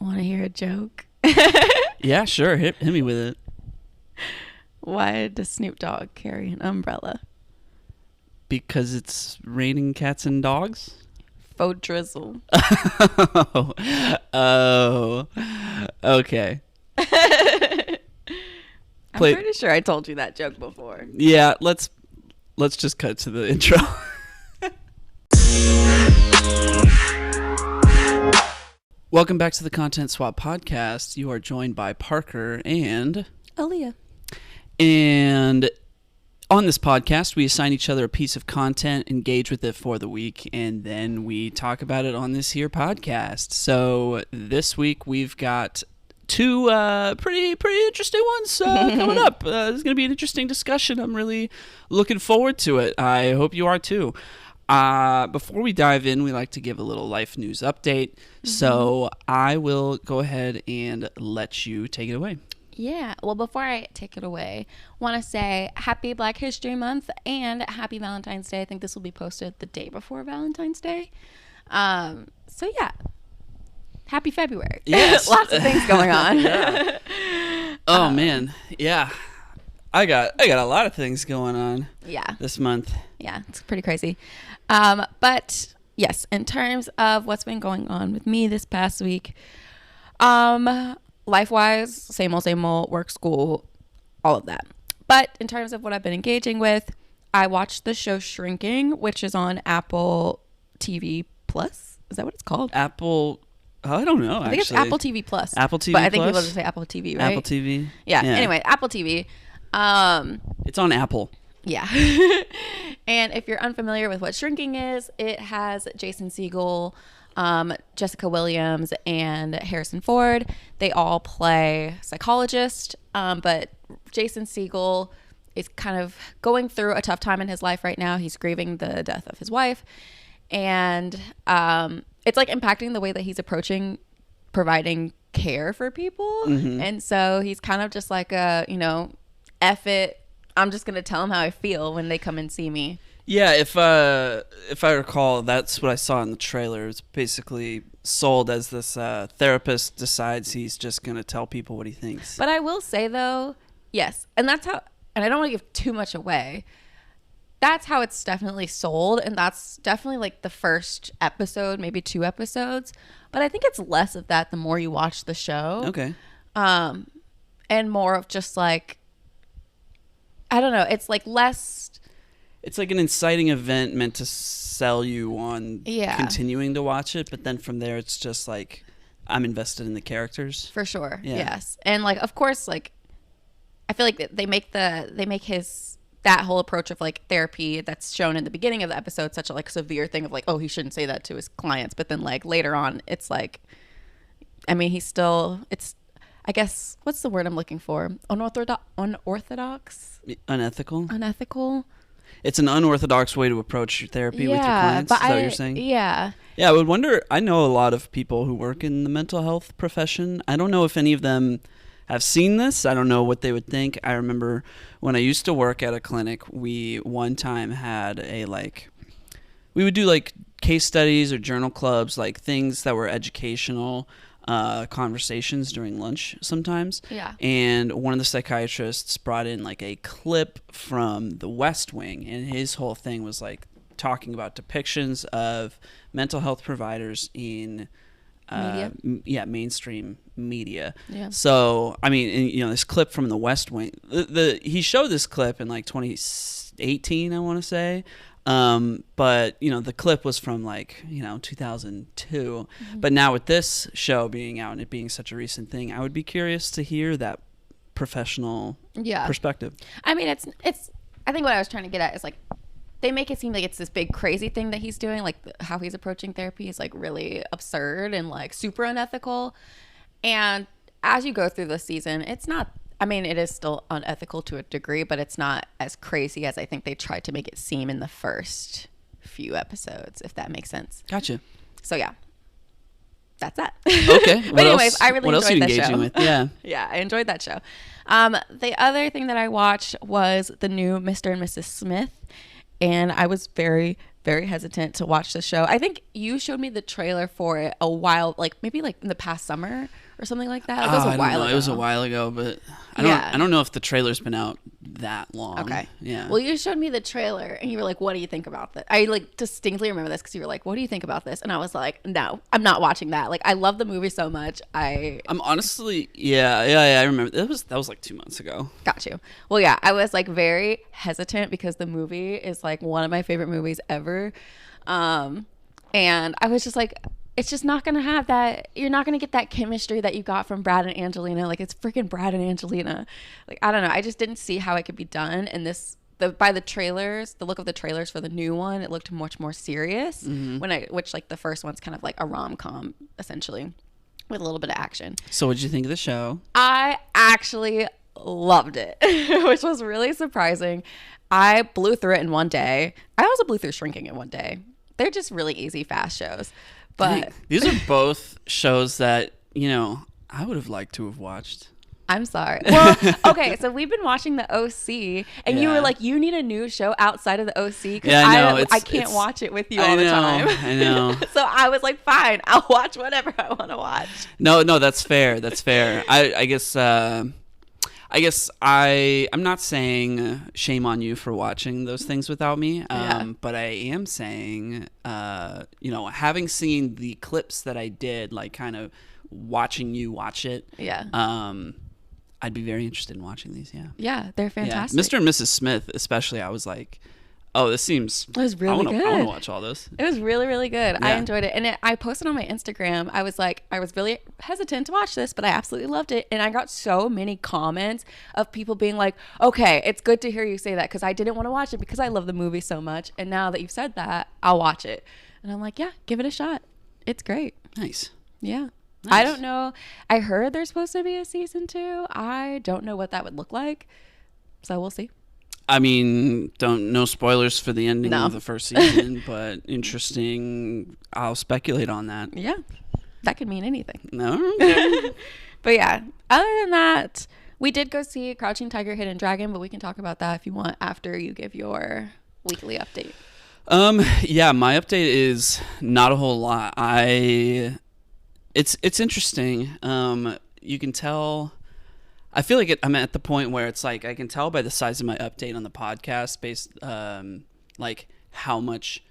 Want to hear a joke? Yeah, sure. Hit me with it. Why does Snoop Dogg carry an umbrella? Because it's raining cats and dogs? Faux drizzle. Oh. Okay. I'm pretty sure I told you that joke before. Yeah, let's just cut to the intro. Welcome back to the Content Swap Podcast. You are joined by Parker and Aaliyah. And on this podcast, we assign each other a piece of content, engage with it for the week, and then we talk about it on this here podcast. So this week we've got two pretty interesting ones coming up. This is going to be an interesting discussion. I'm really looking forward to it. I hope you are too. Before we dive in, we like to give a little life news update. So I will go ahead and let you take it away. Yeah. Well, before I take it away, want to say happy Black History Month and happy Valentine's Day. I think this will be posted the day before Valentine's Day. So yeah. Happy February. Yes. Lots of things going on. Yeah. Oh man. Yeah. I got a lot of things going on. Yeah. This month. Yeah, it's pretty crazy. But yes, in terms of what's been going on with me this past week, life-wise, same old, work, school, all of that. But in terms of what I've been engaging with, I watched the show Shrinking, which is on Apple TV Plus. Is that what it's called? Apple. Oh, I don't know. I think it's Apple TV Plus. Apple TV But I think Plus? people just say Apple TV, right? Apple TV. Yeah. Anyway, Apple TV. It's on Apple. Yeah. And if you're unfamiliar with what Shrinking is, it has Jason Segel, Jessica Williams, and Harrison Ford. They all play psychologists, but Jason Segel is kind of going through a tough time in his life right now. He's grieving the death of his wife, and it's like impacting the way that he's approaching providing care for people. And so he's kind of just like F it, I'm just going to tell them how I feel when they come and see me. Yeah, if I recall, that's what I saw in the trailer. It's basically sold as this therapist decides he's just going to tell people what he thinks. But I will say, though, yes, and that's how, and I don't want to give too much away, that's how it's definitely sold, and that's definitely like the first episode, maybe 2 episodes. But I think it's less of that the more you watch the show. Okay. And more of just like, I don't know, it's like less... It's like an inciting event meant to sell you on continuing to watch it, but then from there it's just like, I'm invested in the characters. For sure, yeah. Yes. And like, of course, like, I feel like they make that whole approach of like therapy that's shown in the beginning of the episode such a like severe thing of like, oh, he shouldn't say that to his clients. But then like later on, it's like, I mean, it's, I guess, what's the word I'm looking for? Unorthodox? Unethical? It's an unorthodox way to approach your therapy with your clients. Is that what you're saying? Yeah. Yeah, I would wonder, I know a lot of people who work in the mental health profession. I don't know if any of them have seen this. I don't know what they would think. I remember when I used to work at a clinic, we one time had we would do like case studies or journal clubs, like things that were educational conversations during lunch sometimes. Yeah. And one of the psychiatrists brought in like a clip from The West Wing, and his whole thing was like talking about depictions of mental health providers in mainstream media. Yeah. So, I mean, this clip from The West Wing, he showed this clip in like 2018, I want to say. But the clip was from 2002. But now with this show being out and it being such a recent thing, I would be curious to hear that professional perspective. I mean, it's I think what I was trying to get at is like, they make it seem like it's this big crazy thing that he's doing, like how he's approaching therapy is like really absurd and like super unethical. And as you go through the season, it's not, I mean, it is still unethical to a degree, but it's not as crazy as I think they tried to make it seem in the first few episodes, if that makes sense. Gotcha. So yeah, that's that. Okay. But anyways, I really enjoyed that show. What else are you engaging with? Yeah. Yeah, I enjoyed that show. The other thing that I watched was the new Mr. and Mrs. Smith, and I was very, very hesitant to watch the show. I think you showed me the trailer for it a while, like maybe like in the past summer or something like that. Like, it was a while ago. It was a while ago, but I don't know if the trailer's been out that long. Okay. Yeah. Well, you showed me the trailer and you were like, what do you think about this? I like distinctly remember this because you were like, what do you think about this? And I was like, no, I'm not watching that. Like, I love the movie so much. I'm honestly, I remember. That was like 2 months ago. Got you. Well, yeah, I was like very hesitant because the movie is like one of my favorite movies ever. And I was just like, it's just not going to have that. You're not going to get that chemistry that you got from Brad and Angelina. Like, it's freaking Brad and Angelina. Like, I don't know. I just didn't see how it could be done. And by the trailers, the look of the trailers for the new one, it looked much more serious. Which like the first one's kind of like a rom-com essentially with a little bit of action. So what'd you think of the show? I actually loved it, which was really surprising. I blew through it in one day. I also blew through Shrinking in one day. They're just really easy, fast shows. But these are both shows that, I would have liked to have watched. I'm sorry. Well, okay, so we've been watching the OC, and you were like, you need a new show outside of the OC because I can't watch it with you all the time. I know. So I was like, fine, I'll watch whatever I want to watch. No, that's fair. That's fair. I guess I'm not saying shame on you for watching those things without me, but I am saying, having seen the clips that I did, like kind of watching you watch it, I'd be very interested in watching these. Yeah, they're fantastic. Mr. and Mrs. Smith, especially, I was like, oh, this seems. It was really good. I want to watch all this. It was really, really good. Yeah. I enjoyed it. And I posted on my Instagram. I was like, I was really hesitant to watch this, but I absolutely loved it. And I got so many comments of people being like, okay, it's good to hear you say that because I didn't want to watch it because I love the movie so much. And now that you've said that, I'll watch it. And I'm like, yeah, give it a shot. It's great. Nice. Yeah. Nice. I don't know. I heard there's supposed to be a season 2. I don't know what that would look like. So we'll see. I mean, no spoilers for the ending of the first season, but interesting. I'll speculate on that. Yeah, that could mean anything. No, but yeah. Other than that, we did go see Crouching Tiger, Hidden Dragon, but we can talk about that if you want after you give your weekly update. Yeah, my update is not a whole lot. It's interesting. You can tell. I feel like I'm at the point where it's like I can tell by the size of my update on the podcast based like how much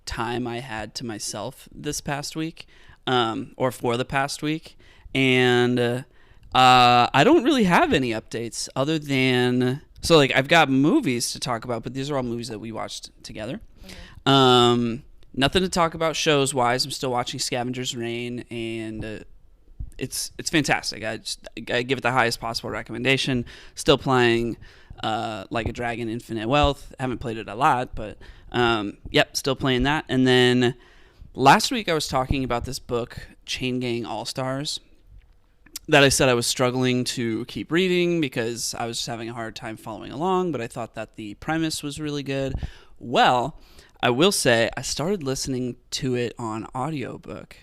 time I had to myself this past week or for the past week. And I don't really have any updates other than so like I've got movies to talk about, but these are all movies that we watched together. Okay. Nothing to talk about shows wise. I'm still watching Scavenger's Reign and it's fantastic. I give it the highest possible recommendation. Still playing Like a Dragon Infinite Wealth. Haven't played it a lot, but still playing that. And then last week I was talking about this book, Chain Gang All-Stars, that I said I was struggling to keep reading because I was just having a hard time following along, but I thought that the premise was really good. Well, I will say I started listening to it on audiobook.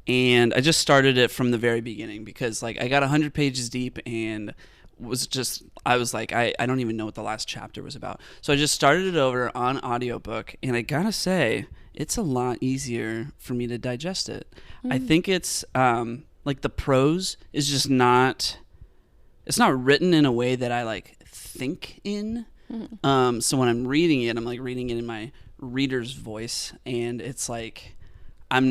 And I just started it from the very beginning because like I got 100 pages deep and I was like, I don't even know what the last chapter was about. So I just started it over on audiobook and I gotta say, it's a lot easier for me to digest it. I think it's like the prose is just it's not written in a way that I like think in. So when I'm reading it, I'm like reading it in my reader's voice and it's like, I'm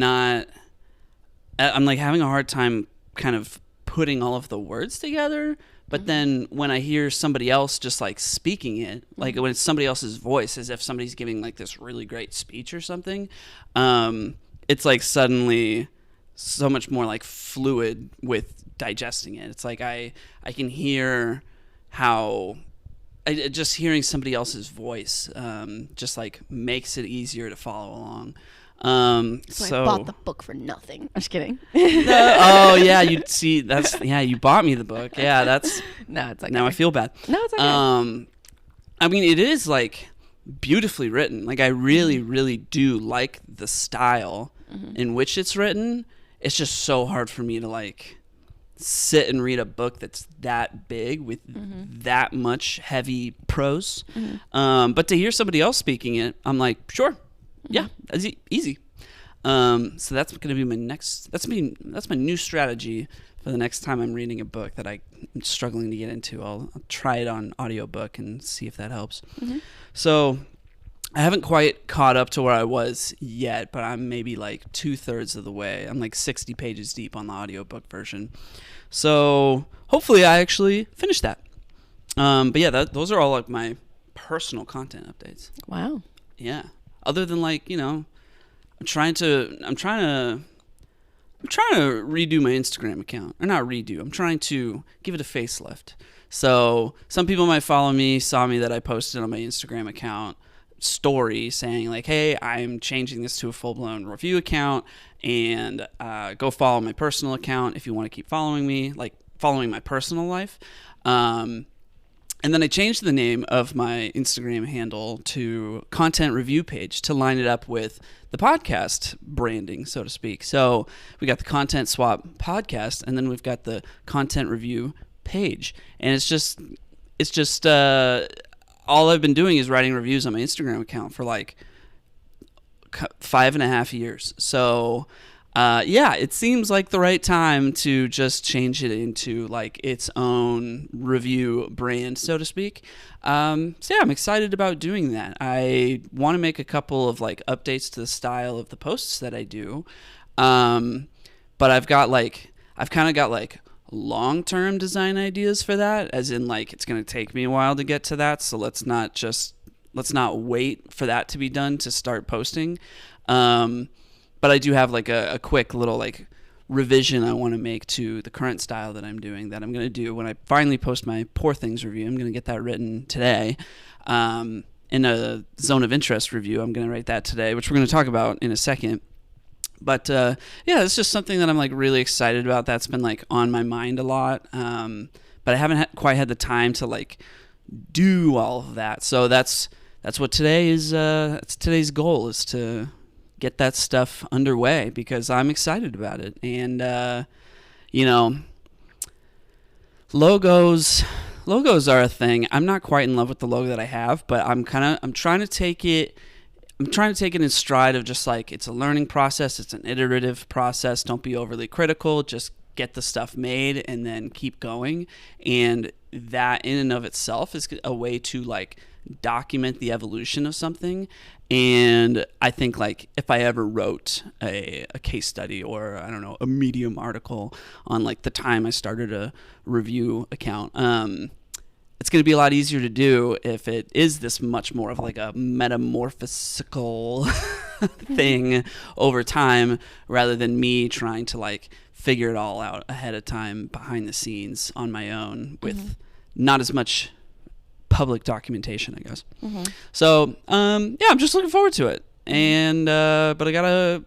like having a hard time kind of putting all of the words together. But then when I hear somebody else just like speaking it, like when it's somebody else's voice, as if somebody's giving like this really great speech or something, it's like suddenly so much more like fluid with digesting it. It's like I can hear how just hearing somebody else's voice just like makes it easier to follow along. So I bought the book for nothing. I'm just kidding. Oh yeah, you bought me the book. Yeah, that's no, it's okay. Now I feel bad. No, it's okay. I mean, it is like beautifully written. Like I really, really do like the style in which it's written. It's just so hard for me to like sit and read a book that's that big with that much heavy prose. But to hear somebody else speaking it, I'm like, sure. Yeah, that's easy. So that's going to be my next. That's my new strategy for the next time I'm reading a book that I'm struggling to get into. I'll try it on audiobook and see if that helps. So I haven't quite caught up to where I was yet, but I'm maybe like 2/3 of the way. I'm like 60 pages deep on the audiobook version. So hopefully I actually finish that. But yeah, those are all like my personal content updates. Wow. Yeah. Other than like, I'm trying to redo my Instagram account. Or not redo. I'm trying to give it a facelift. So some people might follow me, saw me that I posted on my Instagram account story saying like, hey, I'm changing this to a full-blown review account, and go follow my personal account if you want to keep following me, like following my personal life. And then I changed the name of my Instagram handle to content review page to line it up with the podcast branding, so to speak. So we got the Content Swap podcast, and then we've got the content review page. And it's just all I've been doing is writing reviews on my Instagram account for like 5.5 years. So yeah, it seems like the right time to just change it into like its own review brand, so to speak. So yeah, I'm excited about doing that. I want to make a couple of like updates to the style of the posts that I do. But I've kind of got like long-term design ideas for that, as in like it's going to take me a while to get to that. So let's not wait for that to be done to start posting. But I do have like a quick little like revision I want to make to the current style that I'm doing, that I'm going to do when I finally post my Poor Things review. I'm going to get that written today. In a zone of interest review, I'm going to write that today, which we're going to talk about in a second. But yeah, it's just something that I'm like really excited about. That's been like on my mind a lot. But I haven't quite had the time to like do all of that. So that's what today's goal is, to get that stuff underway, because I'm excited about it. And logos are a thing. I'm not quite in love with the logo that I have, but I'm trying to take it in stride of just like, it's a learning process, it's an iterative process. Don't be overly critical, just get the stuff made and then keep going. And that in and of itself is a way to like document the evolution of something. And I think like if I ever wrote a case study, or I don't know, a Medium article on like the time I started a review account, it's going to be a lot easier to do if it is this much more of like a metamorphosical thing over time, rather than me trying to like figure it all out ahead of time behind the scenes on my own with not as much public documentation, I guess. So yeah, I'm just looking forward to it. And but the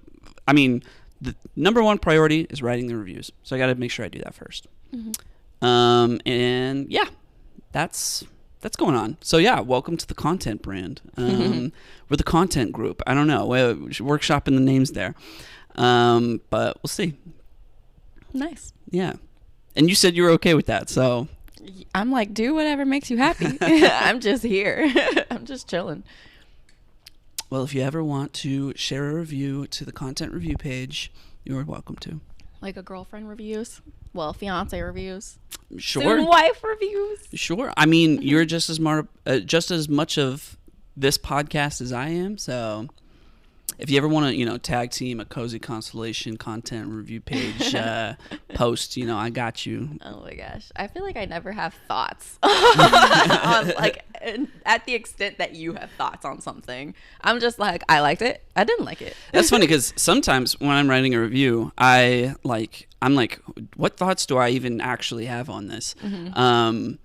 number one priority is writing the reviews, so I gotta make sure I do that first. And yeah, that's going on. So yeah, welcome to the content brand. We're the content group. I don't know, we should workshop in the names there, but we'll see. Nice. Yeah. And you said you were okay with that, so I'm like, do whatever makes you happy. I'm just here. I'm just chilling. Well, if you ever want to share a review to the content review page, you're welcome to. Like a girlfriend reviews? Well, fiance reviews? Sure. Soon wife reviews? Sure. I mean, you're just as much of this podcast as I am, so if you ever want to, tag team a Cozy Constellation content review page post, I got you. Oh my gosh. I feel like I never have thoughts on at the extent that you have thoughts on something. I'm just like, I liked it, I didn't like it. That's funny, because sometimes when I'm writing a review, I'm like, what thoughts do I even actually have on this? I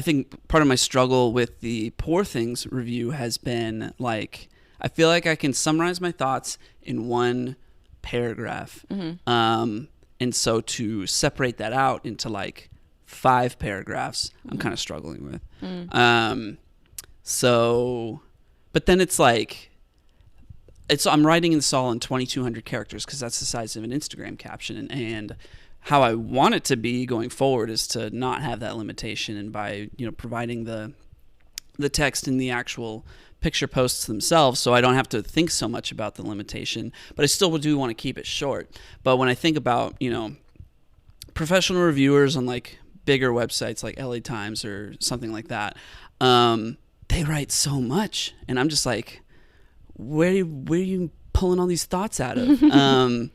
think part of my struggle with the Poor Things review has been like, I feel like I can summarize my thoughts in one paragraph. And so to separate that out into like 5 paragraphs, I'm kind of struggling with. But then it's like, I'm writing this all in 2,200 characters because that's the size of an Instagram caption. And how I want it to be going forward is to not have that limitation. And by, providing the the text in the actual picture posts themselves, so I don't have to think so much about the limitation, but I still do want to keep it short. But when I think about, professional reviewers on like bigger websites like LA Times or something like that, they write so much, and I'm just like, where are you pulling all these thoughts out of?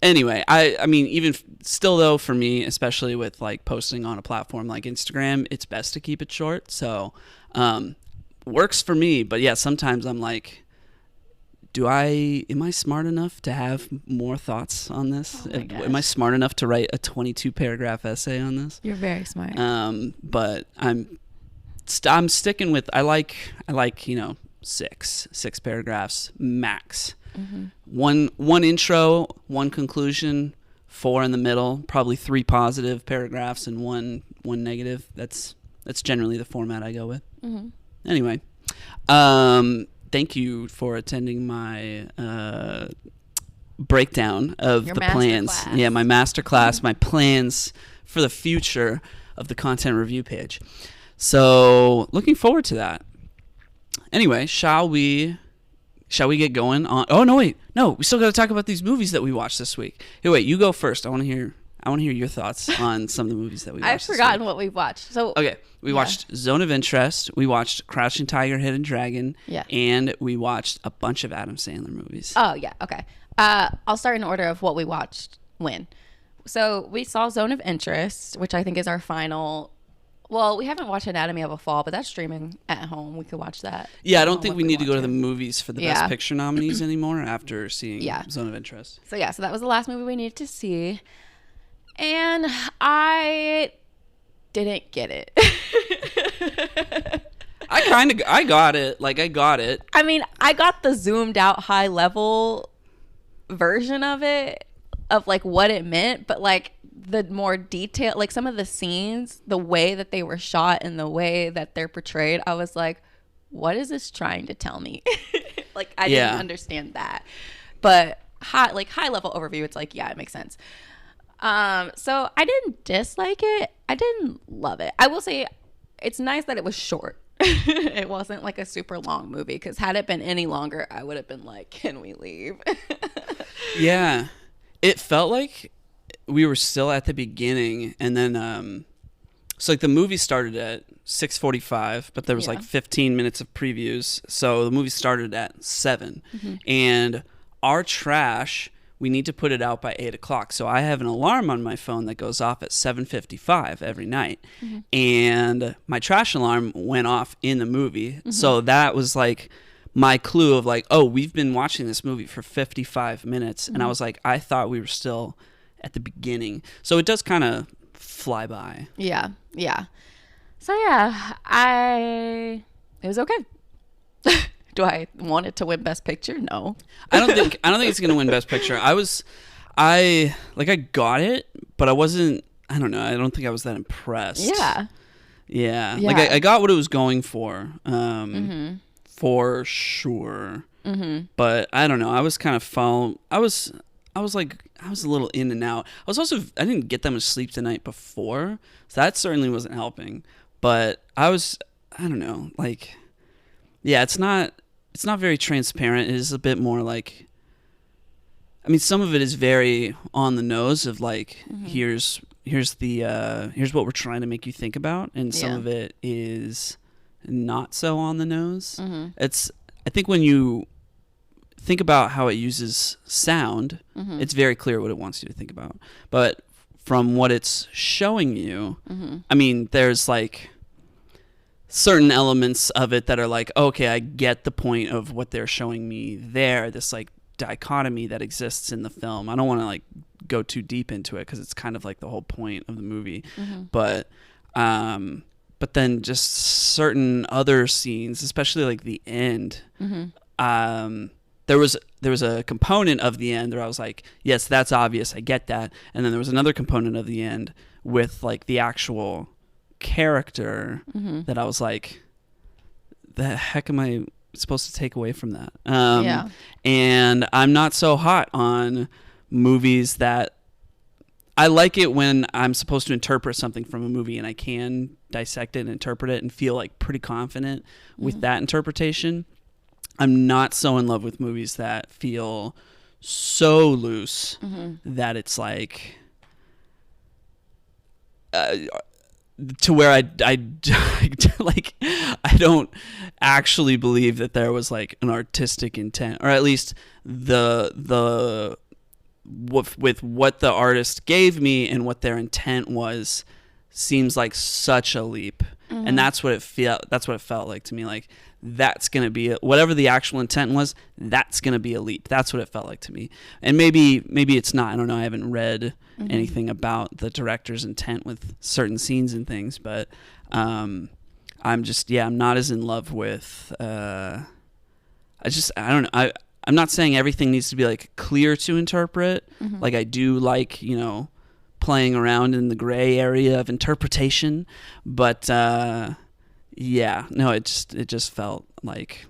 Anyway, I mean, even still though, for me, especially with like posting on a platform like Instagram, it's best to keep it short. So, works for me. But yeah, sometimes I'm like, am I smart enough to have more thoughts on this? Oh my gosh. Am I smart enough to write a 22 paragraph essay on this? You're very smart. But I'm sticking with, I like, six paragraphs max. Mm-hmm. One intro, one conclusion, 4 in the middle, probably 3 positive paragraphs and one negative. That's generally the format I go with. Mm-hmm. Anyway, thank you for attending my breakdown of Your the plans. masterclass. Yeah, my masterclass, my plans for the future of the content review page. So looking forward to that. Anyway, shall we get going on? Oh no, wait, no, we still got to talk about these movies that we watched this week. Hey, wait, you go first. I want to hear your thoughts on some of the movies that we watched. I've forgotten what we've watched. So okay, we watched Zone of Interest. We watched Crouching Tiger, Hidden Dragon. Yeah. And we watched a bunch of Adam Sandler movies. Oh yeah, okay. I'll start in order of what we watched when. So we saw Zone of Interest, which I think is our final. Well, we haven't watched Anatomy of a Fall, but that's streaming at home. We could watch that. Yeah, I don't think we need to go to the movies for the Best Picture nominees anymore after seeing Zone of Interest. So so that was the last movie we needed to see. And I didn't get it. I got it. Like, I got it. I mean, I got the zoomed out high level version of it, of like what it meant, but like the more detail, like some of the scenes, the way that they were shot and the way that they're portrayed, I was like, what is this trying to tell me? Like, I didn't understand that. But high level overview, it's like, yeah, it makes sense. So I didn't dislike it. I didn't love it. I will say it's nice that it was short. It wasn't like a super long movie, because had it been any longer, I would have been like, can we leave? Yeah. It felt like we were still at the beginning, and then so like the movie started at 6:45, but there was like 15 minutes of previews, so the movie started at 7. Mm-hmm. And our trash, we need to put it out by 8 o'clock. So I have an alarm on my phone that goes off at 7:55 every night. Mm-hmm. And my trash alarm went off in the movie. Mm-hmm. So that was like my clue of like, oh, we've been watching this movie for 55 minutes. Mm-hmm. And I was like, I thought we were still at the beginning. So it does kind of fly by. Yeah. Yeah. So yeah, it was okay. Do I want it to win Best Picture? No. I don't think it's gonna win Best Picture. I got it, but I wasn't. I don't know. I don't think I was that impressed. Yeah. Like I got what it was going for, for sure. Mm-hmm. But I don't know. I was kind of I was a little in and out. I didn't get that much sleep the night before, so that certainly wasn't helping. But I don't know, like, yeah, it's not very transparent. It is a bit more like, I mean, some of it is very on the nose of like, here's what we're trying to make you think about, and some of it is not so on the nose. I think when you think about how it uses sound, it's very clear what it wants you to think about. But from what it's showing you, I mean, there's like certain elements of it that are like, okay, I get the point of what they're showing me there, this like dichotomy that exists in the film. I don't want to like go too deep into it because it's kind of like the whole point of the movie. But then just certain other scenes, especially like the end, there was a component of the end where I was like, yes, that's obvious, I get that. And then there was another component of the end with like the actual character that I was like, the heck am I supposed to take away from that? And I'm not so hot on movies that I like it when I'm supposed to interpret something from a movie and I can dissect it and interpret it and feel like pretty confident with that interpretation. I'm not so in love with movies that feel so loose that it's like to where I like I don't actually believe that there was like an artistic intent, or at least the with what the artist gave me and what their intent was seems like such a leap. And that's what it felt like to me. Like that's going to be whatever the actual intent was, that's going to be a leap. That's what it felt like to me. And maybe it's not. I don't know. I haven't read anything about the director's intent with certain scenes and things, but I'm not as in love with I don't know. I'm not saying everything needs to be like clear to interpret. Like I do like, playing around in the gray area of interpretation, but it just felt like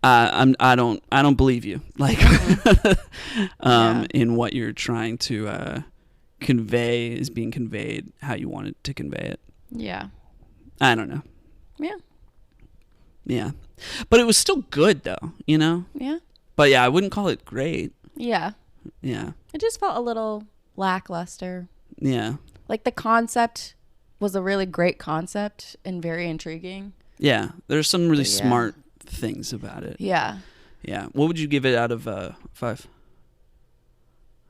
I don't believe you, like in what you're trying to convey is being conveyed how you wanted to convey it. Yeah. I don't know. Yeah. Yeah. But it was still good though, Yeah. But yeah, I wouldn't call it great. Yeah. Yeah. It just felt a little lackluster. Yeah. Like the concept was a really great concept and very intriguing. Yeah. There's some really smart things about it. Yeah. Yeah. What would you give it out of 5?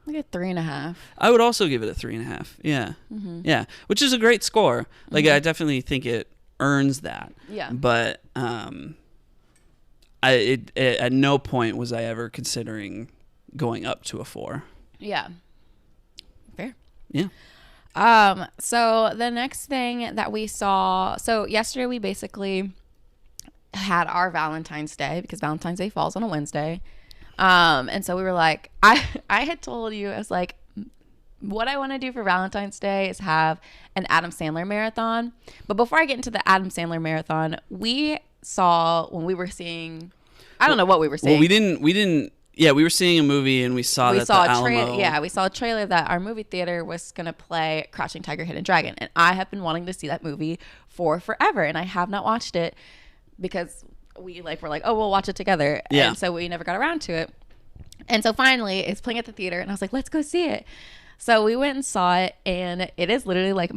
Like a 3.5. I would also give it a 3.5. Yeah. Yeah. Which is a great score. Like I definitely think it earns that. Yeah. But at no point was I ever considering going up to a 4. Yeah. Fair. Yeah. So the next thing that we saw, so yesterday we basically had our Valentine's Day because Valentine's Day falls on a Wednesday. And so we were like, I had told you, I was like, what I want to do for Valentine's Day is have an Adam Sandler marathon. But before I get into the Adam Sandler marathon, we saw when we were seeing, I don't know what we were seeing. Well, we didn't. Yeah, we were seeing a movie and we saw the Alamo. Yeah, we saw a trailer that our movie theater was going to play Crouching Tiger, Hidden Dragon. And I have been wanting to see that movie for forever. And I have not watched it because were like, oh, we'll watch it together. Yeah. And so we never got around to it. And so finally it's playing at the theater and I was like, let's go see it. So we went and saw it and it is literally like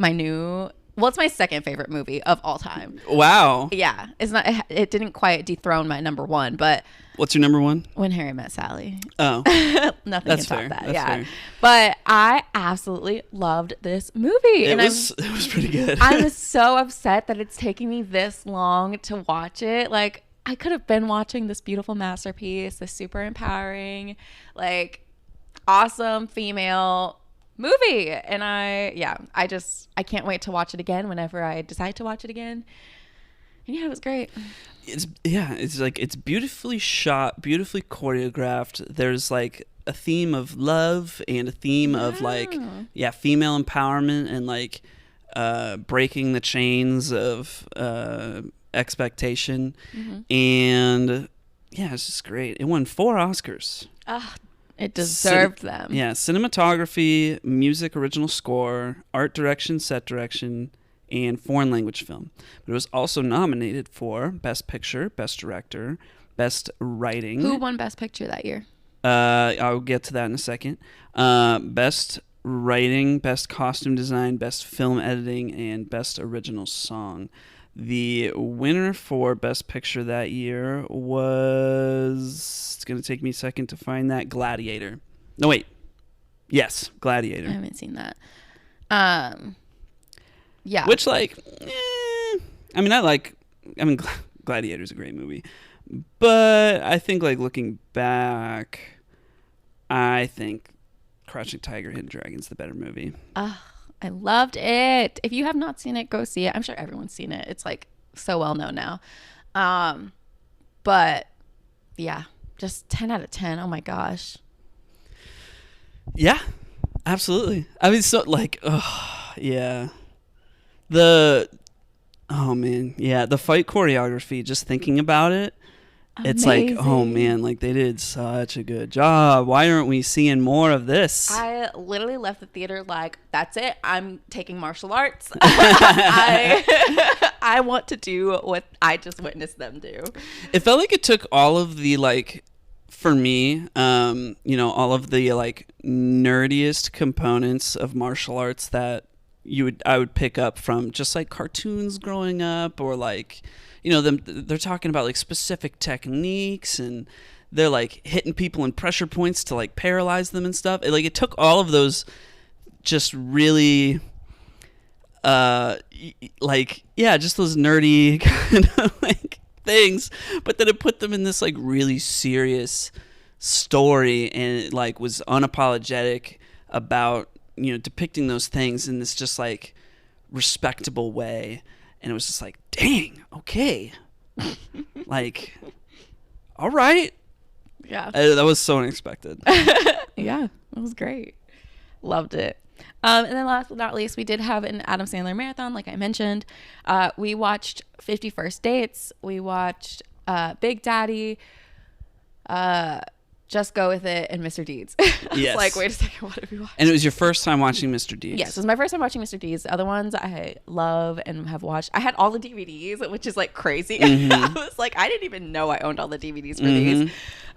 it's my second favorite movie of all time. Wow. Yeah. It didn't quite dethrone my number one, but what's your number one? When Harry Met Sally. Oh. Nothing That's can fair. top that. That's yeah. fair. But I absolutely loved this movie. It was pretty good. I was so upset that it's taking me this long to watch it. Like, I could have been watching this beautiful masterpiece, this super empowering, like, awesome female movie. And I can't wait to watch it again whenever I decide to watch it again. And yeah, it was great. It's beautifully shot, beautifully choreographed. There's like a theme of love and a theme of like female empowerment and like breaking the chains of expectation. And yeah, it's just great. It won 4 Oscars. It deserved them. Yeah, cinematography, music, original score, art direction, set direction, and foreign language film. But it was also nominated for Best Picture, Best Director, Best Writing. Who won Best Picture that year? I'll get to that in a second. Best Writing, Best Costume Design, Best Film Editing, and Best Original Song. The winner for Best Picture that year was... It's going to take me a second to find that. Gladiator. No, wait. Yes, Gladiator. I haven't seen that. Yeah. Which, like... Gladiator's a great movie. But I think, like, looking back, I think Crouching Tiger, Hidden Dragon's the better movie. I loved it. If you have not seen it, go see it. I'm sure everyone's seen it. It's like so well known now. But yeah, just 10 out of 10. Oh my gosh. Yeah, absolutely. I mean, so like, yeah. The fight choreography, just thinking about it, It's like, oh man, like they did such a good job. Why aren't we seeing more of this? I literally left the theater like, that's it. I'm taking martial arts. I want to do what I just witnessed them do. It felt like it took all of the like, for me, all of the like nerdiest components of martial arts that I would pick up from just like cartoons growing up, or like, they're talking about like specific techniques, and they're like hitting people in pressure points to like paralyze them and stuff. It took all of those just really just those nerdy kind of like things, but then it put them in this like really serious story, and it like was unapologetic about depicting those things in this just like respectable way. And it was just like, dang, okay. Like, all right. Yeah. That was so unexpected. Yeah, it was great. Loved it. And then last but not least, we did have an Adam Sandler marathon, like I mentioned. We watched 50 First Dates. We watched Big Daddy, Just Go With It, and Mr. Deeds. Yes. Like, wait a second, what did we watch? And it was your first time watching Mr. Deeds. Yes, it was my first time watching Mr. Deeds. The other ones I love and have watched. I had all the DVDs, which is like crazy. Mm-hmm. I was like, I didn't even know I owned all the DVDs for these.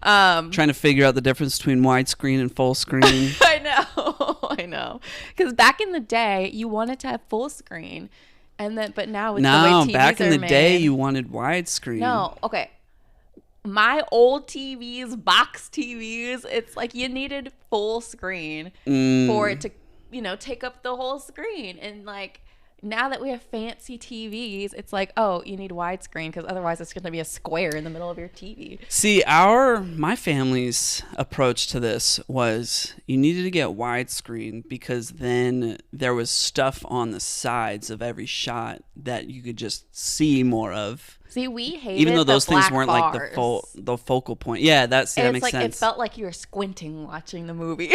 Trying to figure out the difference between widescreen and full screen. I know. Because back in the day, you wanted to have full screen, but now with the way TVs back in the made, day, you wanted widescreen. No, okay. My old TVs, box TVs, it's like you needed full screen for it to, take up the whole screen. And like now that we have fancy TVs, it's like, oh, you need widescreen because otherwise it's going to be a square in the middle of your TV. See, my family's approach to this was you needed to get widescreen because then there was stuff on the sides of every shot that you could just see more of. See, we hated even though those the things black weren't bars. like the focal point. Yeah, that makes like, sense. It felt like you were squinting watching the movie.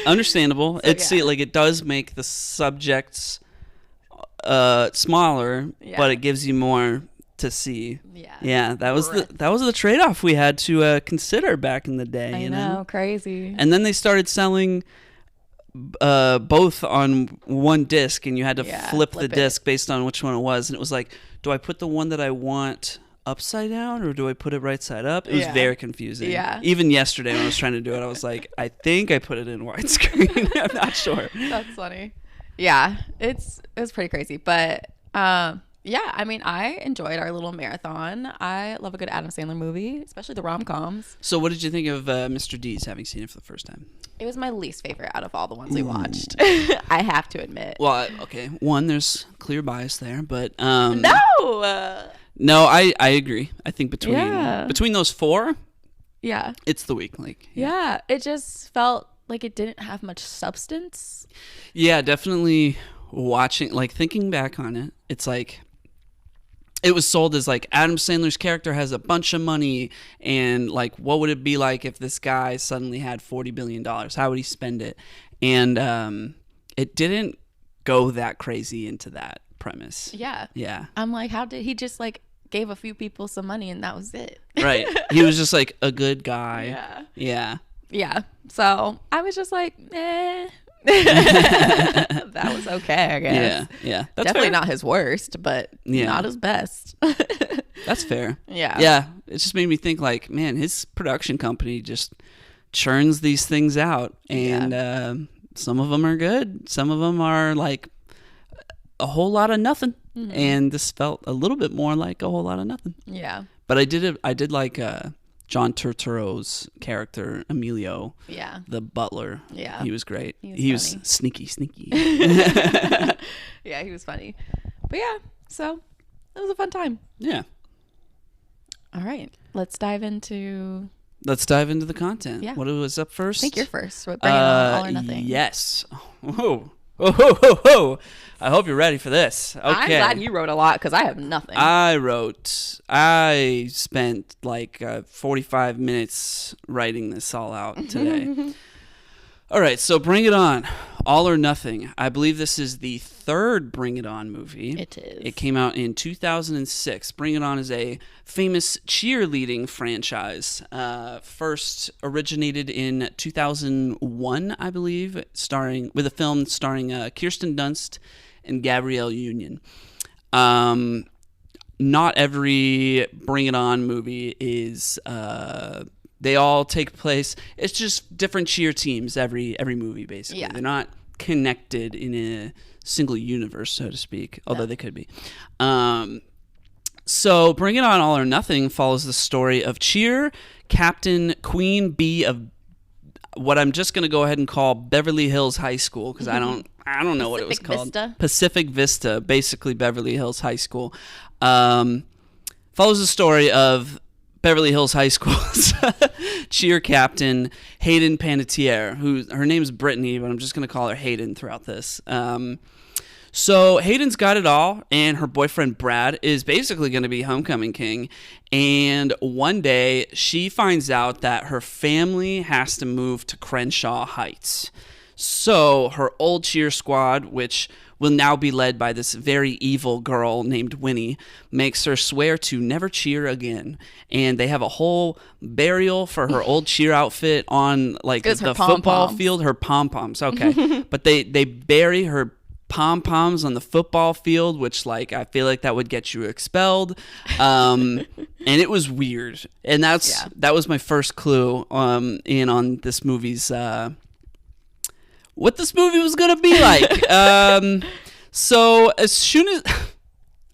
Understandable. So, it does make the subjects smaller, but it gives you more to see. Yeah, that was the trade-off we had to consider back in the day. I know, crazy. And then they started selling both on one disc, and you had to flip the disc based on which one it was. And it was like, do I put the one that I want upside down or do I put it right side up? It was very confusing. Yeah. Even yesterday when I was trying to do it, I was like, I think I put it in widescreen. I'm not sure. That's funny. Yeah, it was pretty crazy, but I mean, I enjoyed our little marathon. I love a good Adam Sandler movie, especially the rom-coms. So what did you think of Mr. Deeds, having seen it for the first time? It was my least favorite out of all the ones we watched. I have to admit. Well, okay. One, there's clear bias there, but No, I agree. I think between those four, it's the week. It just felt like it didn't have much substance. Yeah, definitely thinking back on it, it's like it was sold as like Adam Sandler's character has a bunch of money, and like what would it be like if this guy suddenly had $40 billion? How would he spend it? And it didn't go that crazy into that premise. Yeah. I'm like, how did he just like gave a few people some money and that was it? Right. He was just like a good guy. Yeah. So I was just like, that was okay, I guess. Yeah. That's definitely fair. Not his worst, but not his best. That's fair. Yeah. It just made me think like, man, his production company just churns these things out, and some of them are good, some of them are like a whole lot of nothing, and this felt a little bit more like a whole lot of nothing. Yeah. But I did like John Turturro's character, Emilio, the butler. Yeah. He was great. He was sneaky. Yeah, he was funny. But yeah, so it was a fun time. Yeah. All right. Let's dive into the content. Yeah. What was up first? I think you're first. Bring it on, all or nothing. Yes. Whoa. I hope you're ready for this. Okay. I'm glad you wrote a lot because I have nothing. I spent like 45 minutes writing this all out today. All right, so bring it on. All or Nothing. I believe this is the third Bring It On movie. It is. It came out in 2006. Bring It On is a famous cheerleading franchise. First originated in 2001, I believe, with a film starring Kirsten Dunst and Gabrielle Union. Not every Bring It On movie is... they all take place. It's just different cheer teams every movie, basically. Yeah. They're not connected in a single universe, so to speak, although they could be. So Bring It On, All or Nothing follows the story of cheer captain Queen Bee of what I'm just going to go ahead and call Beverly Hills High School, because I don't know what it was called. Vista? Pacific Vista, basically Beverly Hills High School. Follows the story of Beverly Hills High School's cheer captain, Hayden Panettiere, her name's Brittany, but I'm just going to call her Hayden throughout this. So Hayden's got it all, and her boyfriend Brad is basically going to be homecoming king. And one day, she finds out that her family has to move to Crenshaw Heights. So her old cheer squad, which will now be led by this very evil girl named Winnie, makes her swear to never cheer again. And they have a whole burial for her old cheer outfit on like the football field. Her pom-poms, okay. But they bury her pom-poms on the football field, which like I feel like that would get you expelled. And it was weird. And that was my first clue in on this movie's what this movie was gonna be like. So as soon as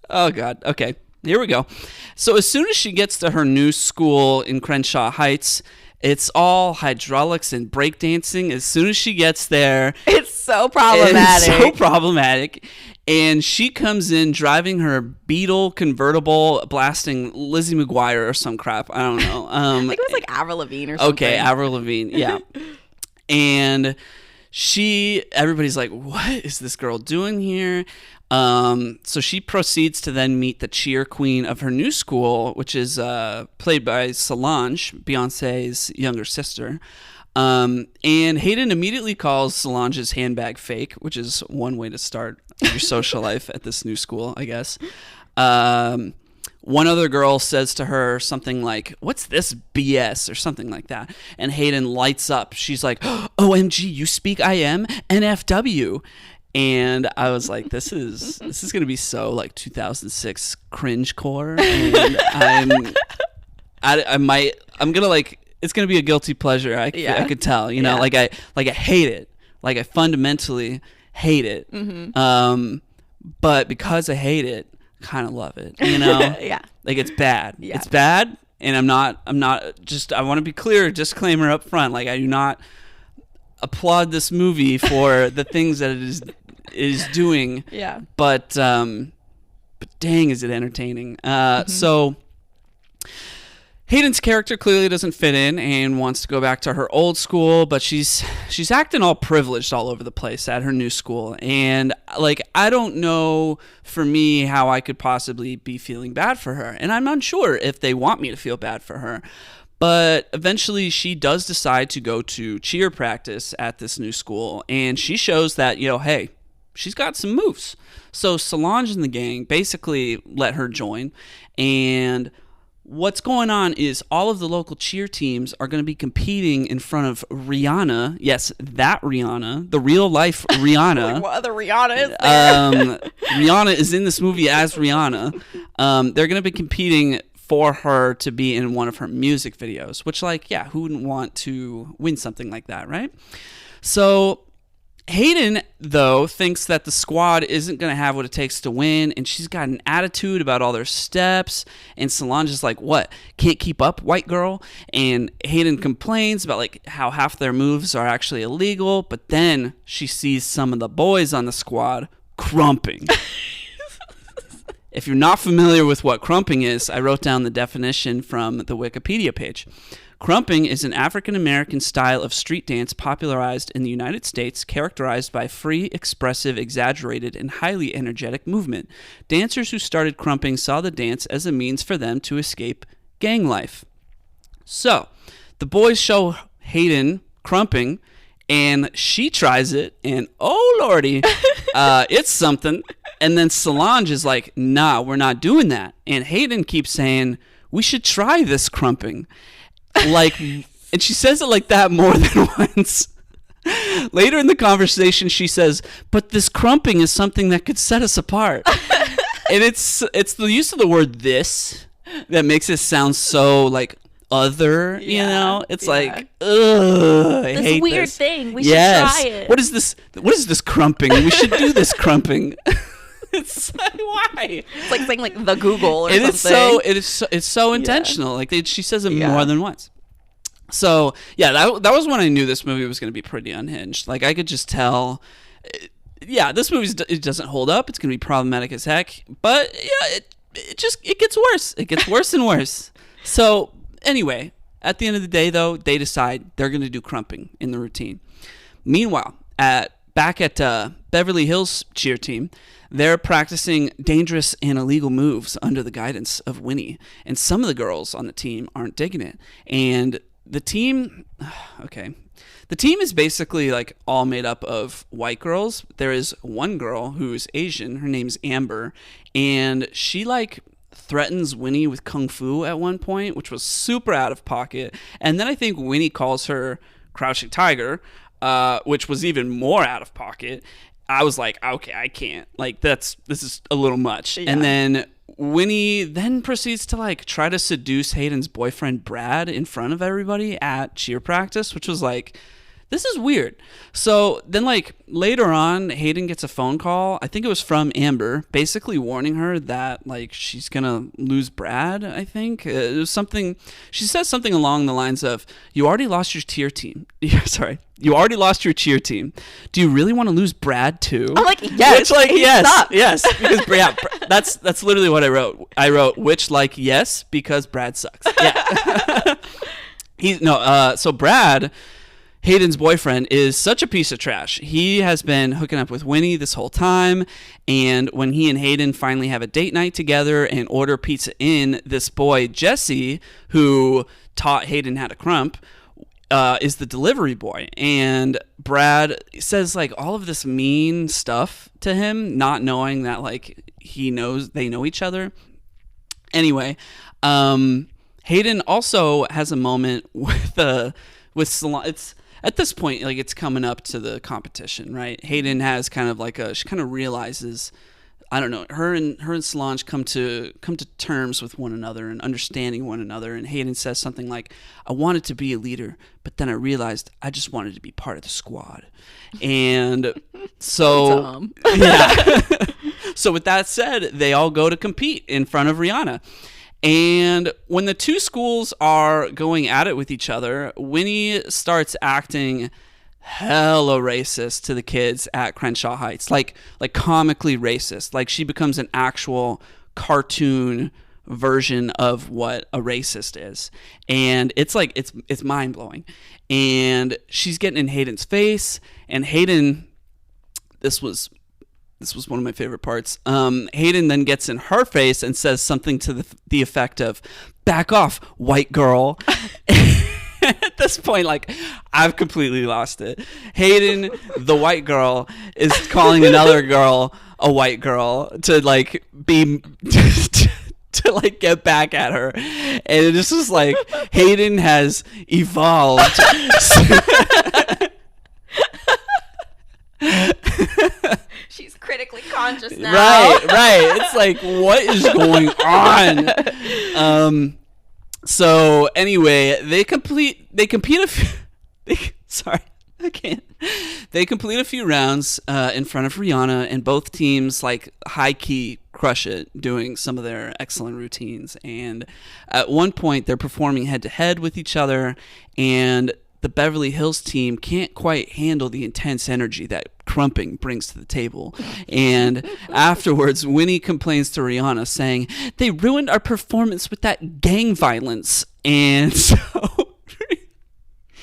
oh god, okay, here we go. So as soon as she gets to her new school in Crenshaw Heights, it's all hydraulics and breakdancing. As soon as she gets there, it's so problematic. And she comes in driving her Beetle convertible, blasting Lizzie McGuire or some crap. I don't know. I think it was like Avril Lavigne or something. Okay, Avril Lavigne, yeah. And everybody's like, what is this girl doing here? So she proceeds to then meet the cheer queen of her new school, which is played by Solange, Beyonce's younger sister. And Hayden immediately calls Solange's handbag fake, which is one way to start your social life at this new school, I guess. One other girl says to her something like, "What's this BS?" or something like that. And Hayden lights up. She's like, "OMG, you speak IM? NFW." And I was like, this is going to be so like 2006 cringe core. And I'm going to like, it's going to be a guilty pleasure. I could tell, you know, like I hate it. Like I fundamentally hate it. Mm-hmm. But because I hate it, kind of love it, you know? Yeah. Like it's bad. Yeah. It's bad. And I'm not just, I want to be clear, disclaimer up front. Like I do not applaud this movie for the things that it is doing. Yeah. But dang, is it entertaining. So Hayden's character clearly doesn't fit in and wants to go back to her old school, but she's acting all privileged all over the place at her new school. And like, I don't know for me how I could possibly be feeling bad for her. And I'm unsure if they want me to feel bad for her. But eventually she does decide to go to cheer practice at this new school. And she shows that, you know, hey, she's got some moves. So Solange and the gang basically let her join. And what's going on is all of the local cheer teams are going to be competing in front of Rihanna. Yes, that Rihanna, the real life Rihanna. Like what other Rihanna is there? Rihanna is in this movie as Rihanna. They're going to be competing for her to be in one of her music videos, which, like, yeah, who wouldn't want to win something like that, right? So Hayden, though, thinks that the squad isn't going to have what it takes to win, and she's got an attitude about all their steps, and Solange is like, what, can't keep up, white girl? And Hayden complains about, like, how half their moves are actually illegal, but then she sees some of the boys on the squad crumping. If you're not familiar with what crumping is, I wrote down the definition from the Wikipedia page. Crumping is an African-American style of street dance popularized in the United States, characterized by free, expressive, exaggerated, and highly energetic movement. Dancers who started crumping saw the dance as a means for them to escape gang life. So, the boys show Hayden crumping, And she tries it, and oh lordy, it's something. And then Solange is like, nah, we're not doing that. And Hayden keeps saying, we should try this crumping. Like, and she says it like that more than once. Later in the conversation, she says, but this crumping is something that could set us apart. And it's the use of the word this that makes it sound so like other, you know? It's like, ugh, I hate weird this. thing. We should try it. What is this crumping? We should do this crumping. It's like, why? It's like saying like the Google or something. It's so intentional. Like she says it more than once. So yeah, that was when I knew this movie was going to be pretty unhinged. Like I could just tell. Yeah, this movie it doesn't hold up. It's going to be problematic as heck. But yeah, it gets worse. It gets worse and worse. So anyway, at the end of the day, though, they decide they're going to do crumping in the routine. Meanwhile, back at Beverly Hills cheer team, they're practicing dangerous and illegal moves under the guidance of Winnie. And some of the girls on the team aren't digging it. And the team, the team is basically like all made up of white girls. There is one girl who's Asian. Her name's Amber. And she like threatens Winnie with kung fu at one point, which was super out of pocket. And then I think Winnie calls her Crouching Tiger, which was even more out of pocket. I was like, okay, I can't. Like, this is a little much. Yeah. And then Winnie then proceeds to like try to seduce Hayden's boyfriend Brad in front of everybody at cheer practice, which was like, this is weird. So then like later on, Hayden gets a phone call. I think it was from Amber, basically warning her that like she's gonna lose Brad. I think it was something. She says something along the lines of, "You already lost your cheer team. Sorry, you already lost your cheer team. Do you really want to lose Brad too?" I'm like, yes. Which like yes, because yeah, that's literally what I wrote. I wrote which like yes because Brad sucks. Yeah. So Brad, Hayden's boyfriend, is such a piece of trash. He has been hooking up with Winnie this whole time, and when he and Hayden finally have a date night together and order pizza in, this boy, Jesse, who taught Hayden how to crump, is the delivery boy. And Brad says like all of this mean stuff to him, not knowing that like they know each other. Anyway, Hayden also has a moment with Solange. It's at this point, like it's coming up to the competition, right? Hayden has kind of like she kind of realizes, I don't know, her and Solange come to terms with one another and understanding one another. And Hayden says something like, "I wanted to be a leader, but then I realized I just wanted to be part of the squad." And so, yeah. So with that said, they all go to compete in front of Rihanna. And when the two schools are going at it with each other, Winnie starts acting hella racist to the kids at Crenshaw Heights, like comically racist. Like she becomes an actual cartoon version of what a racist is, and it's like it's mind blowing. And she's getting in Hayden's face, and Hayden, this was one of my favorite parts. Hayden then gets in her face and says something to the effect of, "Back off, white girl." At this point, like, I've completely lost it. Hayden, the white girl, is calling another girl a white girl to like be to like get back at her, and it just was like Hayden has evolved. She's critically conscious now. Right. It's like, what is going on? So anyway, they compete a few. Sorry, I can't. They complete a few rounds in front of Rihanna, and both teams like high key crush it, doing some of their excellent routines. And at one point, they're performing head to head with each other, and the Beverly Hills team can't quite handle the intense energy that crumping brings to the table. And afterwards, Winnie complains to Rihanna, saying, "They ruined our performance with that gang violence." And so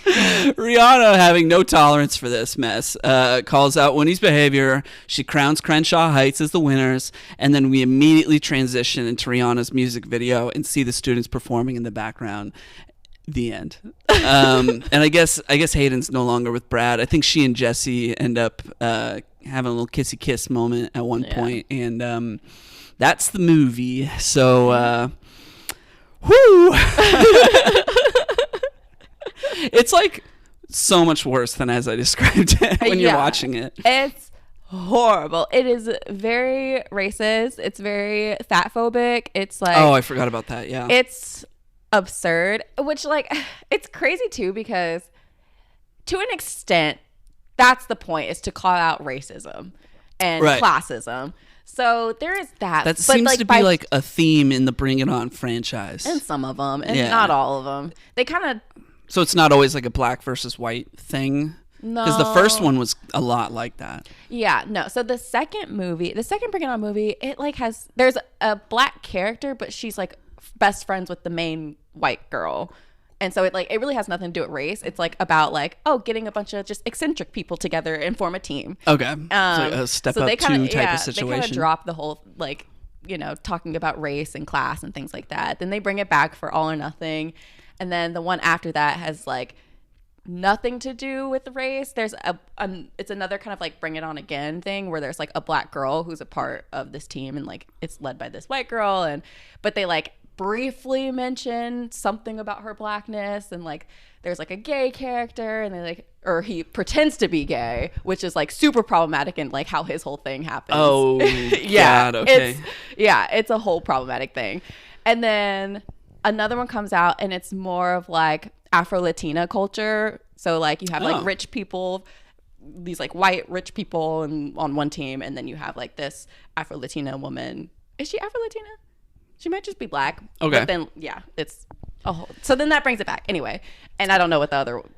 Rihanna, having no tolerance for this mess, calls out Winnie's behavior. She crowns Crenshaw Heights as the winners, and then we immediately transition into Rihanna's music video and see the students performing in the background. The end. And I guess Hayden's no longer with Brad. I think she and Jesse end up having a little kissy kiss moment at one point, and that's the movie. So, whoo! It's like so much worse than as I described it when you're watching it. It's horrible. It is very racist. It's very fat phobic. It's like, oh, I forgot about that. Yeah, it's absurd, which like it's crazy too, because to an extent that's the point, is to call out racism and classism. So there is that seems like, to be like a theme in the Bring It On franchise, and some of them, and not all of them. They kind of, so it's not always like a black versus white thing. No, because the first one was a lot like that. Yeah, no. So the second Bring It On movie, it like there's a black character, but she's like best friends with the main white girl, and so it really has nothing to do with race. It's like about like, oh, getting a bunch of just eccentric people together and form a team. Okay, so a step up two type of situation. They kind of drop the whole like, talking about race and class and things like that. Then they bring it back for All or Nothing, and then the one after that has like nothing to do with race. There's it's another kind of like Bring It On Again thing, where there's like a black girl who's a part of this team, and like it's led by this white girl, but they like briefly mention something about her blackness, and like there's like a gay character, and they like, or he pretends to be gay, which is like super problematic, and like how his whole thing happens. Oh yeah, God, okay. It's a whole problematic thing. And then another one comes out, and it's more of like Afro-Latina culture. So like you have like rich people, these like white rich people, and on one team, and then you have like this Afro-Latina woman. Is she Afro-Latina? She might just be black. Okay. But then it's so then that brings it back anyway. And I don't know what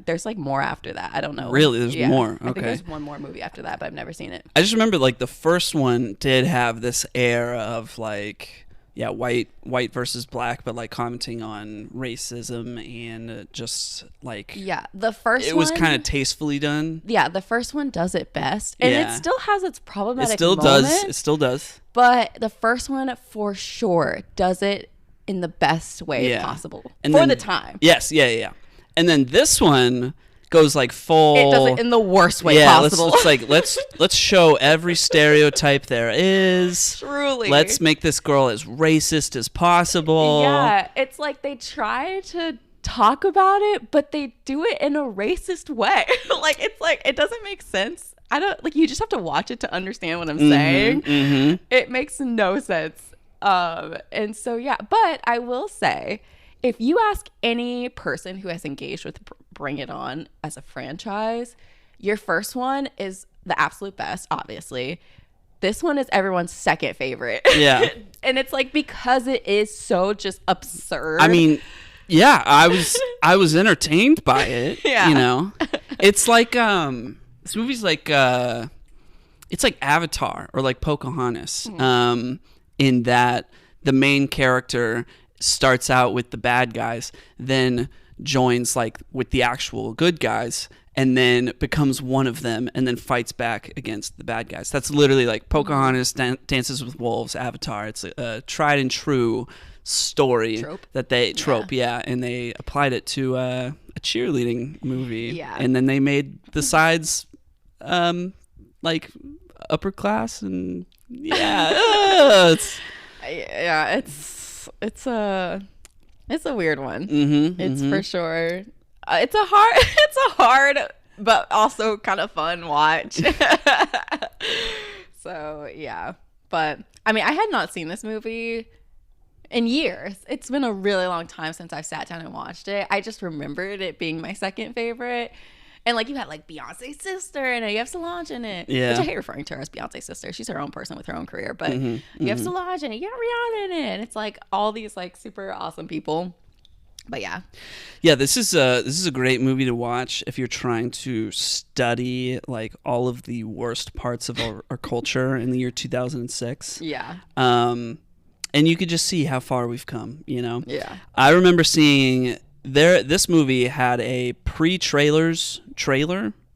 there's like more after that. I don't know. Really? There's more. Okay. I think there's one more movie after that, but I've never seen it. I just remember like the first one did have this air of like, white versus black, but like commenting on racism and just like, the first one, it was kind of tastefully done. Yeah, the first one does it best, and it still has its problematic It still does. But the first one for sure does it in the best way possible and for then, the time. Yes, yeah. And then this one goes like full. It does it in the worst way possible. Let's show every stereotype there is. Truly. Let's make this girl as racist as possible. Yeah, it's like they try to talk about it, but they do it in a racist way. Like it's like it doesn't make sense. I don't like. You just have to watch it to understand what I'm saying. Mm-hmm. It makes no sense. And so but I will say, if you ask any person who has engaged with Bring It On as a franchise, your first one is the absolute best, obviously. This one is everyone's second favorite. Yeah. And it's like, because it is so just absurd. I mean, yeah, I was entertained by it. Yeah. It's like this movie's like it's like Avatar or like Pocahontas. In that the main character starts out with the bad guys, then joins like with the actual good guys, and then becomes one of them, and then fights back against the bad guys. That's literally like Pocahontas, Dances with Wolves, Avatar. It's a tried and true story that they and they applied it to a cheerleading movie, and then they made the sides like upper class, and it's a weird one. It's for sure. It's a hard but also kind of fun watch. So but I mean, I had not seen this movie in years. It's been a really long time since I've sat down and watched it. I just remembered it being my second favorite. And like, you had like Beyonce's sister, and you have Solange in it. Yeah. Which I hate referring to her as Beyonce's sister. She's her own person with her own career. But you have Solange in it. You got Rihanna in it. And it's like all these like super awesome people. But yeah. This is a great movie to watch if you're trying to study like all of the worst parts of our culture in the year 2006. Yeah. And you could just see how far we've come, Yeah. I remember seeing this movie had a trailer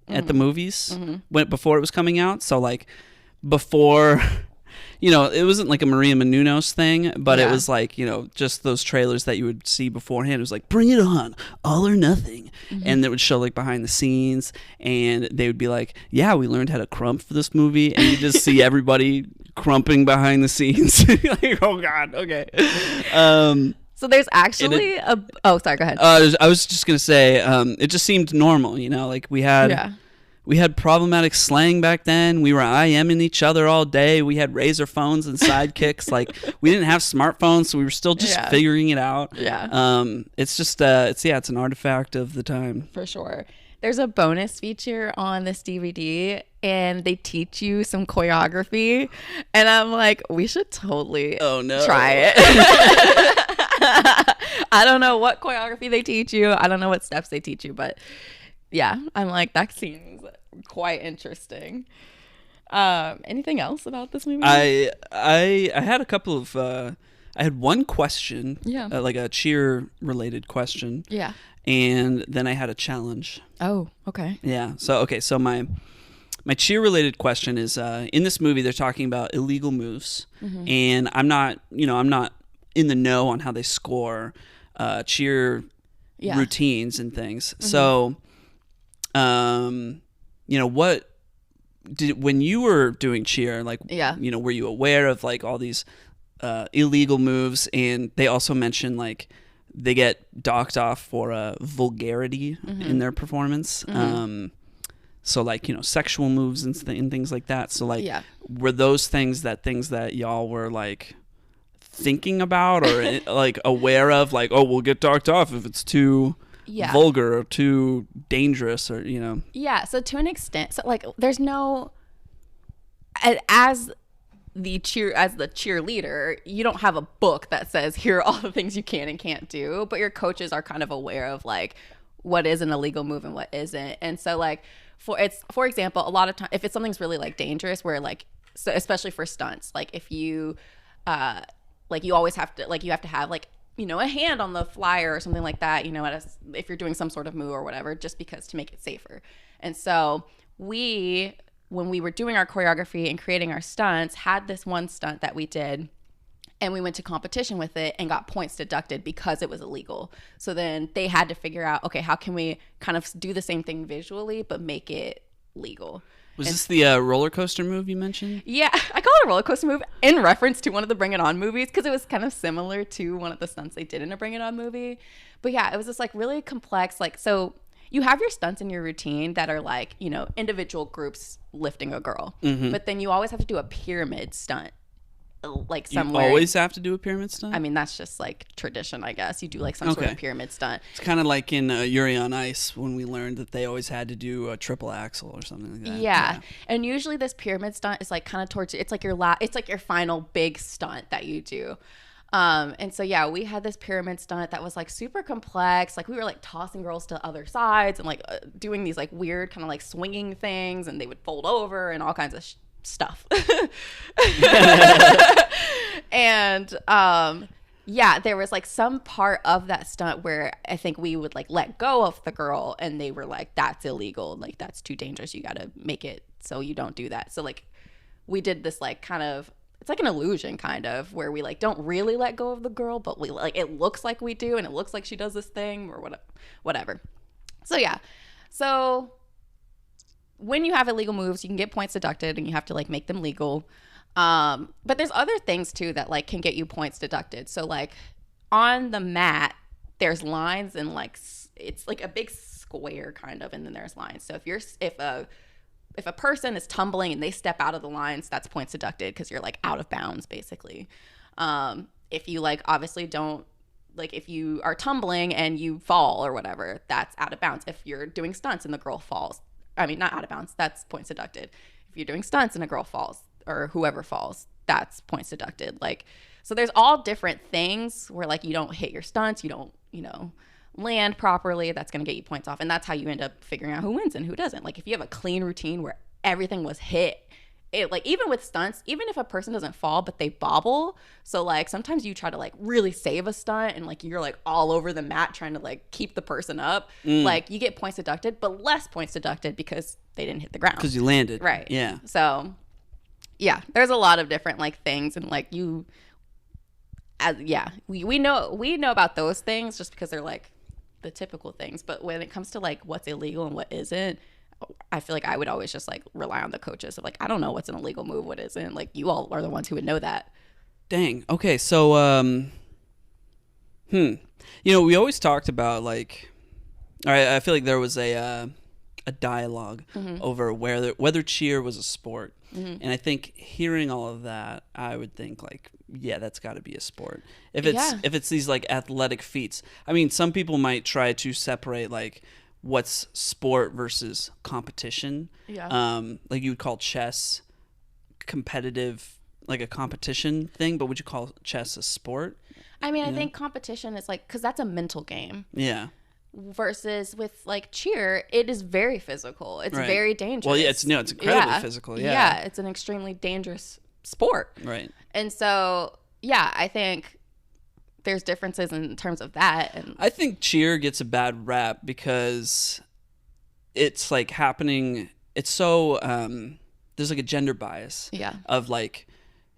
at the movies before it was coming out. So like before it wasn't like a Maria Menounos thing, but it Yeah. was like, just those trailers that you would see beforehand. It was like, bring it on, all or nothing. And it would show like behind the scenes, and they would be like, yeah, we learned how to crump for this movie. And you just see everybody crumping behind the scenes. Like, oh God, okay. So there's actually oh, sorry, go ahead. I was just going to say, it just seemed normal, like we had problematic slang back then. We were IMing each other all day. We had razor phones and sidekicks. Like, we didn't have smartphones, so we were still just figuring it out. Yeah. It's just, it's an artifact of the time. For sure. There's a bonus feature on this DVD, and they teach you some choreography. And I'm like, we should totally try it. I don't know what choreography they teach you. I don't know what steps they teach you, but yeah, I'm like, that seems quite interesting. Anything else about this movie? I had a couple of I had one question, like a cheer related question, and then I had a challenge. Oh, okay. Yeah. So my cheer related question is, in this movie they're talking about illegal moves, and I'm not in the know on how they score cheer routines and things. So what when you were doing cheer, like, were you aware of like all these illegal moves? And they also mention like they get docked off for vulgarity in their performance. So like, sexual moves and things like that. So like, were those things that y'all were like thinking about or like aware of, like, oh, we'll get docked off if it's too vulgar or too dangerous, or so to an extent, so like there's no, as the cheerleader, you don't have a book that says here are all the things you can and can't do, but your coaches are kind of aware of like what is an illegal move and what isn't. And so like for example, a lot of time if it's something's really like dangerous, where like, so especially for stunts, like if you like you always have to like, you have to have like, a hand on the flyer or something like that, if you're doing some sort of move or whatever, just because to make it safer. And so when we were doing our choreography and creating our stunts, had this one stunt that we did, and we went to competition with it and got points deducted because it was illegal. So then they had to figure out, okay, how can we kind of do the same thing visually but make it legal? Was this the roller coaster move you mentioned? Yeah, I call it a roller coaster move in reference to one of the Bring It On movies, because it was kind of similar to one of the stunts they did in a Bring It On movie. But yeah, it was this like really complex, like, so you have your stunts in your routine that are like, individual groups lifting a girl. But then you always have to do a pyramid stunt. Like somewhere. You always have to do a pyramid stunt? I mean, that's just like tradition, I guess. You do like some sort of pyramid stunt. It's kind of like in Yuri on Ice when we learned that they always had to do a triple axel or something like that. Yeah. And usually this pyramid stunt is like kind of towards, it's like your final big stunt that you do. And so yeah, we had this pyramid stunt that was like super complex. Like we were like tossing girls to other sides and like doing these like weird kind of like swinging things, and they would fold over and all kinds of stuff. And there was like some part of that stunt where I think we would like let go of the girl, and they were like, that's illegal, like that's too dangerous, you gotta make it so you don't do that. So like we did this like kind of, it's like an illusion kind of, where we like don't really let go of the girl, but we like, it looks like we do, and it looks like she does this thing or whatever. So yeah, so when you have illegal moves, you can get points deducted, and you have to like make them legal. But there's other things too that like can get you points deducted. So like on the mat, there's lines, and like it's like a big square kind of, and then there's lines. So if a person is tumbling and they step out of the lines, that's points deducted because you're like out of bounds basically. If you like obviously don't, like if you are tumbling and you fall or whatever, that's out of bounds. If you're doing stunts and the girl falls, I mean, not out of bounds, that's points deducted. If you're doing stunts and a girl falls, or whoever falls, that's points deducted. Like, so there's all different things where like you don't hit your stunts, you don't, land properly, that's going to get you points off. And that's how you end up figuring out who wins and who doesn't. Like if you have a clean routine where everything was hit, it like, even with stunts, even if a person doesn't fall but they bobble, so like sometimes you try to like really save a stunt and like you're like all over the mat trying to like keep the person up, like you get points deducted, but less points deducted because they didn't hit the ground, because you landed, right? Yeah. So Yeah, there's a lot of different like things, and like we know about those things just because they're like the typical things. But when it comes to like what's illegal and what isn't, I feel like I would always just like rely on the coaches of like, I don't know what's an illegal move, what isn't. Like, you all are the ones who would know that. Dang. Okay, so you know, we always talked about like, all right, I feel like there was a dialogue over whether cheer was a sport. And I think hearing all of that, I would think like, yeah, that's got to be a sport. If it's these like athletic feats. I mean, some people might try to separate like what's sport versus competition. Yeah. Like you would call chess competitive, like a competition thing, but would you call chess a sport? I mean, I think competition is like, because that's a mental game. Yeah. Versus with like cheer, it is very physical. It's very dangerous. Well, yeah, it's incredibly physical. Yeah, it's an extremely dangerous sport. Right. And so, yeah, I think there's differences in terms of that. And I think cheer gets a bad rap because it's like happening. It's so there's like a gender bias. Yeah. Of like,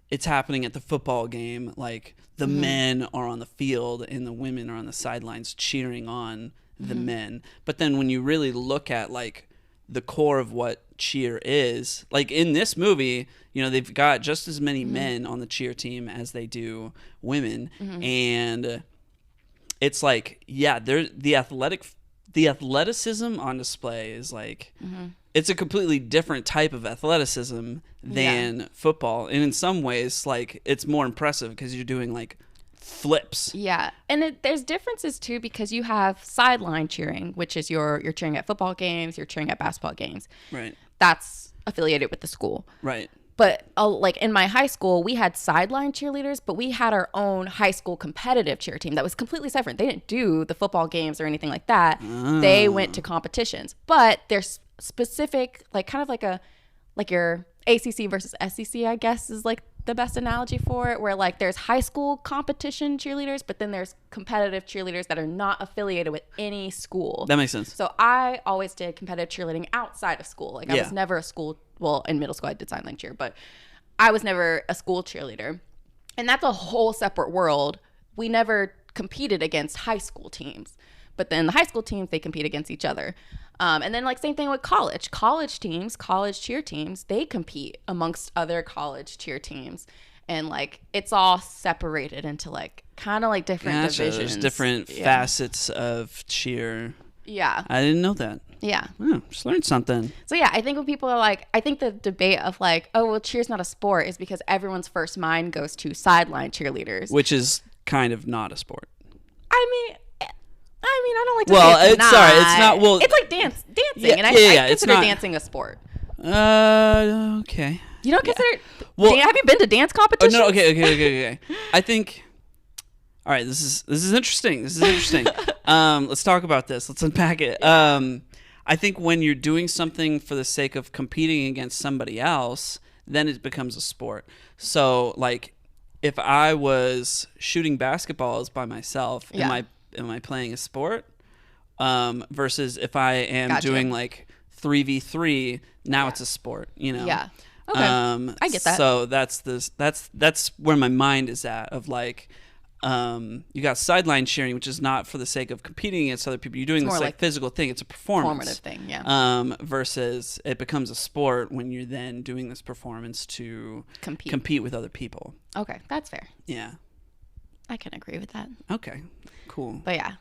it's happening at the football game. Like the men are on the field and the women are on the sidelines cheering on the men. But then when you really look at like the core of what cheer is, like in this movie, you know, they've got just as many men on the cheer team as they do women. And it's like, yeah, the athleticism on display is like, it's a completely different type of athleticism than football. And in some ways, like, it's more impressive because you're doing like flips. Yeah. And there's differences too, because you have sideline cheering, which is you're cheering at football games, you're cheering at basketball games. Right. That's affiliated with the school. Right. But like in my high school, we had sideline cheerleaders, but we had our own high school competitive cheer team that was completely separate. They didn't do the football games or anything like that. They went to competitions, but there's specific, like kind of like your ACC versus SEC, I guess, is like the best analogy for it, where like there's high school competition cheerleaders, but then there's competitive cheerleaders that are not affiliated with any school. That makes sense. So I always did competitive cheerleading outside of school. Like I was never a school, well, in middle school I did sign language cheer, but I was never a school cheerleader. And that's a whole separate world. We never competed against high school teams. But then the high school teams, they compete against each other. And then like same thing with college teams, college cheer teams, they compete amongst other college cheer teams. And like, it's all separated into like kind of like different divisions. There's different facets of cheer. Yeah. I didn't know that. Yeah. Oh, just learned something. So yeah, I think when people are like, I think the debate of like, oh, well, cheer's not a sport is because everyone's first mind goes to sideline cheerleaders. Which is kind of not a sport. I mean, I don't like to well, say it's not. Sorry, it's not. Well, it's like dancing, yeah, and I consider dancing a sport. Okay. You don't consider? Well, have you been to dance competitions? No. Okay. I think. All right. This is interesting. Let's talk about this. Let's unpack it. I think when you're doing something for the sake of competing against somebody else, then it becomes a sport. So, like, if I was shooting basketballs by myself, am I playing a sport? Versus if I am doing like 3v3, now it's a sport, you know? Yeah. Okay. I get that. So that's where my mind is at, of like, you got sideline cheering, which is not for the sake of competing against other people. You're doing this like physical thing. It's a performance. Formative thing, yeah. Versus it becomes a sport when you're then doing this performance to compete with other people. Okay, that's fair. Yeah. I can agree with that. Okay, cool. But yeah.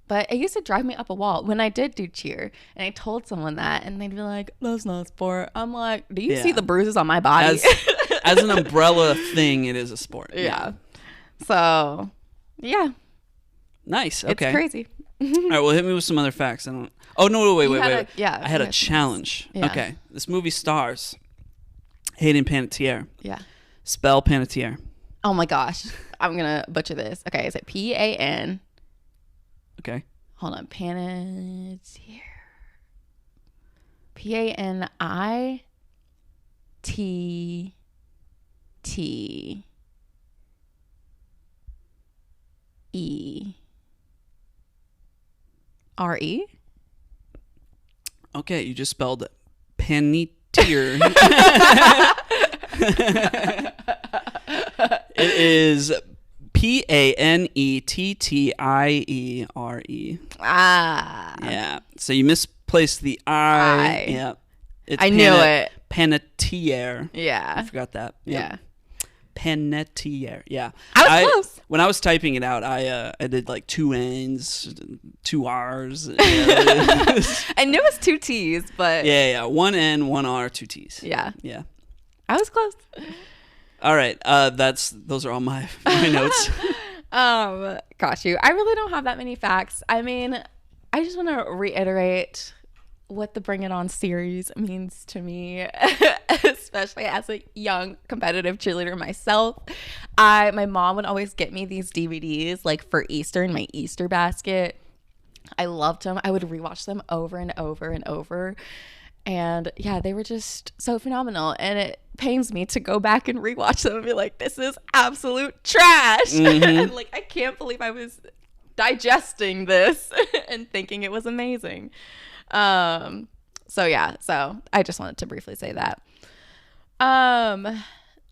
But it used to drive me up a wall when I did do cheer, and I told someone that, and they'd be like, "That's not a sport." I'm like, "Do you see the bruises on my body?" As an umbrella thing, it is a sport. Yeah. So, yeah. Nice. Okay. It's crazy. All right. Well, hit me with some other facts. I don't. Oh no! Wait. Yeah. I had a challenge. Yeah. Okay. This movie stars Hayden Panettiere. Yeah. Spell Panettiere. Oh my gosh, I'm gonna butcher this. Okay, is it Pan? Okay. Hold on, Panettiere. Panittere. Okay, you just spelled panettiere. It is Panetttiere. Ah. Yeah. So you misplaced the I. Yeah. It's I knew it. Panettiere. I Yeah. forgot that. Yeah. Panettiere. Yeah. I was close. When I was typing it out, I did like 2 N's, 2 R's. Yeah. I knew it was 2 T's, but Yeah. 1 N, 1 R, 2 T's. yeah. Yeah. I was close. All right. Those are all my notes. Got you. I really don't have that many facts. I mean, I just want to reiterate what the Bring It On series means to me, especially as a young competitive cheerleader myself. My mom would always get me these DVDs like for Easter in my Easter basket. I loved them. I would rewatch them over and over and over. And yeah, they were just so phenomenal. And it pains me to go back and rewatch them and be like, this is absolute trash. And like, I can't believe I was digesting this and thinking it was amazing. So I just wanted to briefly say that.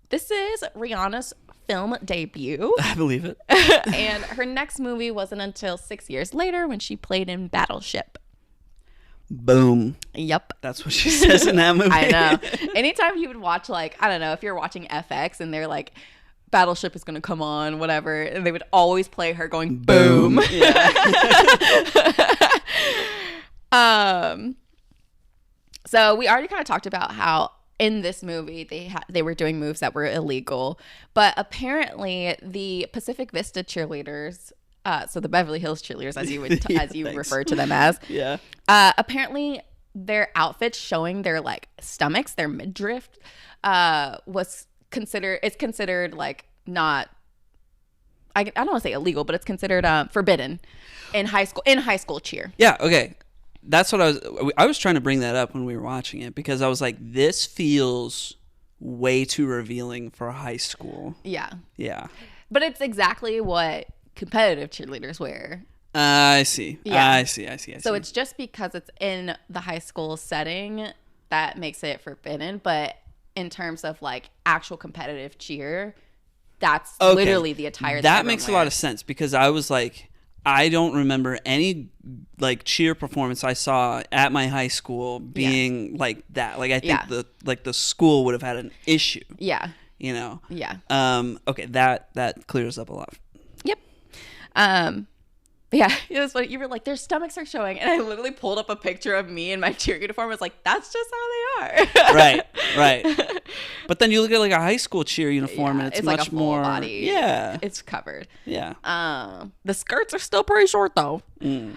This is Rihanna's film debut. I believe it. And her next movie wasn't until 6 years later when she played in Battleship. Boom. Yep. That's what she says in that movie. I know. Anytime you would watch, like, I don't know, if you're watching FX and they're like, Battleship is going to come on, whatever, and they would always play her going, boom. Yeah. So we already kind of talked about how in this movie they were doing moves that were illegal, but apparently the Pacific Vista cheerleaders, so the Beverly Hills cheerleaders, as you would as you refer to them as, apparently their outfits showing their like stomachs, their midriff, is considered like not. I don't want to say illegal, but it's considered forbidden in high school cheer. Yeah. Okay. That's what I was trying to bring that up when we were watching it, because I was like, this feels way too revealing for high school. Yeah. Yeah. But it's exactly what competitive cheerleaders wear. I see. Yeah. I see. So it's just because it's in the high school setting that makes it forbidden. But in terms of like actual competitive cheer, that's literally the attire that makes a lot of sense, because I was like, I don't remember any like cheer performance I saw at my high school being like that. Like I think the school would have had an issue. Yeah. You know. Yeah. Okay, that clears up a lot. Yep. Yeah, it was funny. You were like, their stomachs are showing, and I literally pulled up a picture of me in my cheer uniform. I was like, that's just how they are. Right. But then you look at like a high school cheer uniform, and it's much like a full more body. Yeah, it's covered. Yeah. The skirts are still pretty short though. So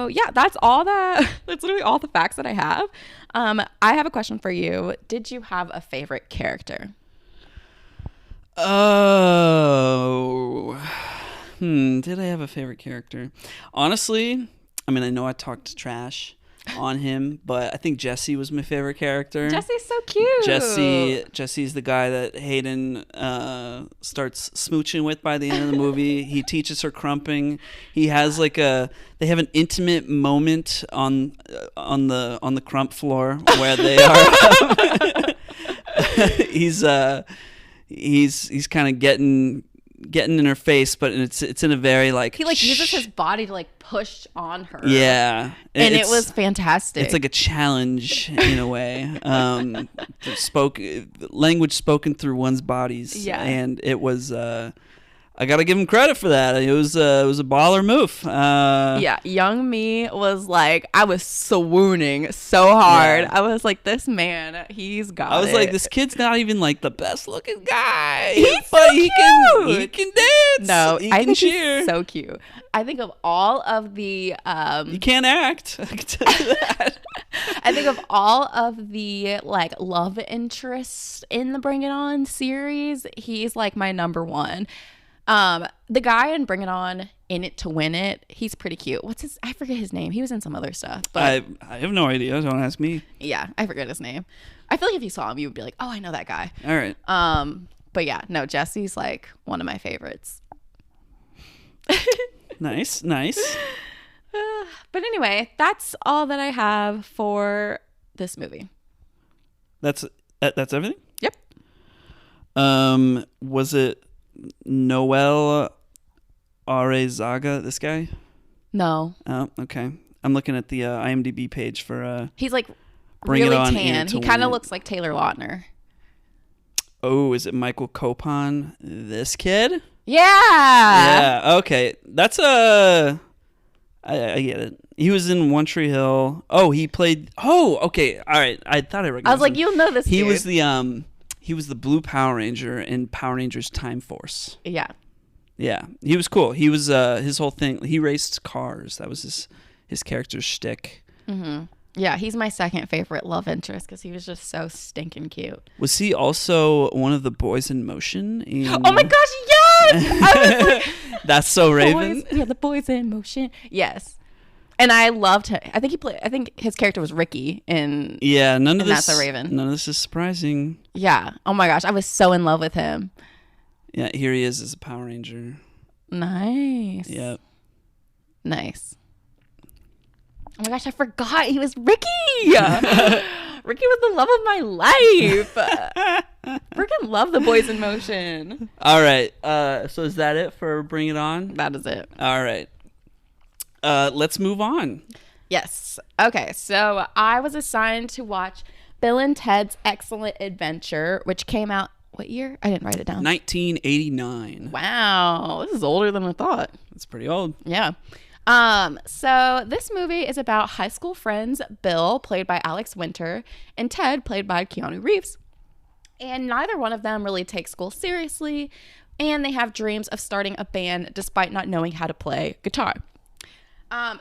yeah, that's literally all the facts that I have. I have a question for you. Did you have a favorite character? Oh, did I have a favorite character? Honestly, I mean, I know I talked trash on him, but I think Jesse was my favorite character. Jesse's so cute. Jesse's the guy that Hayden starts smooching with by the end of the movie. He teaches her crumping. He has like they have an intimate moment on the crump floor where they are. He's kind of getting in her face, but it's in a very like he like uses his body to like push on her. Yeah, and it was fantastic. It's like a challenge in a way. Language spoken through one's bodies. Yeah, and it was. I gotta give him credit for that. It was a baller move. Yeah, young me was like, I was swooning so hard. Yeah. I was like, this man, he's got it. I was like, this kid's not even like the best looking guy, but he can dance. No, I think cheer. He's so cute. I think of all of the you can't act. I can tell you that. I think of all of the like love interests in the Bring It On series, he's like my number one. The guy in Bring It On, In It to Win It, he's pretty cute. I forget his name. He was in some other stuff. But I have no idea. Don't ask me. Yeah, I forget his name. I feel like if you saw him, you would be like, oh, I know that guy. All right. But yeah, no, Jesse's like one of my favorites. Nice. But anyway, that's all that I have for this movie. That's everything? Yep. Was it Noel Arezaga, this guy? No. Oh, okay. I'm looking at the IMDb page for He's like Bring It really On, tan. Anna He kind of Tawin. looks like Taylor Lautner. Oh, is it Michael Copon? This kid? Yeah. Yeah, okay. That's I get it. He was in One Tree Hill. Oh, he played. Oh, okay. All right. I thought I recognized I was like, him. you'll know this He dude. was the Blue Power Ranger in Power Rangers Time Force. Yeah. Yeah, he was cool. He was his whole thing. He raced cars. That was his character's shtick. Mm-hmm. Yeah, he's my second favorite love interest because he was just so stinking cute. Was he also one of the boys in motion? Oh my gosh, yes! I was like, That's so Raven. the boys in motion. Yes, and I loved him. I think his character was Ricky in. Yeah, none of this. That's a Raven. None of this is surprising. Yeah. Oh my gosh, I was so in love with him. Yeah, here he is as a Power Ranger. Nice. Yep. Nice. Oh my gosh, I forgot he was Ricky. Ricky was the love of my life. Freaking love the boys in motion. All right. So is that it for Bring It On? That is it. All right. Let's move on. Yes. Okay, so I was assigned to watch Bill and Ted's Excellent Adventure, which came out, what year? I didn't write it down. 1989. Wow, this is older than I thought. That's pretty old. Yeah. So this movie is about high school friends Bill, played by Alex Winter, and Ted, played by Keanu Reeves. And neither one of them really takes school seriously, and they have dreams of starting a band despite not knowing how to play guitar.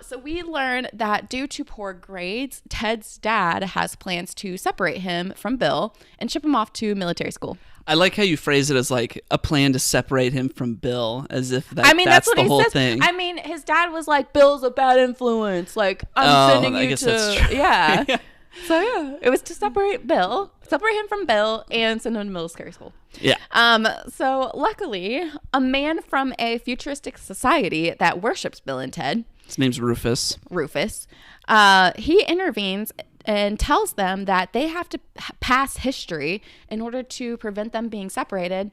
So we learn that due to poor grades, Ted's dad has plans to separate him from Bill and ship him off to military school. I like how you phrase it as like a plan to separate him from Bill, as if that's what the he whole says. thing. I mean, his dad was like, Bill's a bad influence. Like, I'm sending I you guess to... that's true. Yeah. So, yeah, it was to separate him from Bill and send him to military school. Yeah. So, luckily, a man from a futuristic society that worships Bill and Ted... His name's Rufus. He intervenes and tells them that they have to pass history in order to prevent them being separated.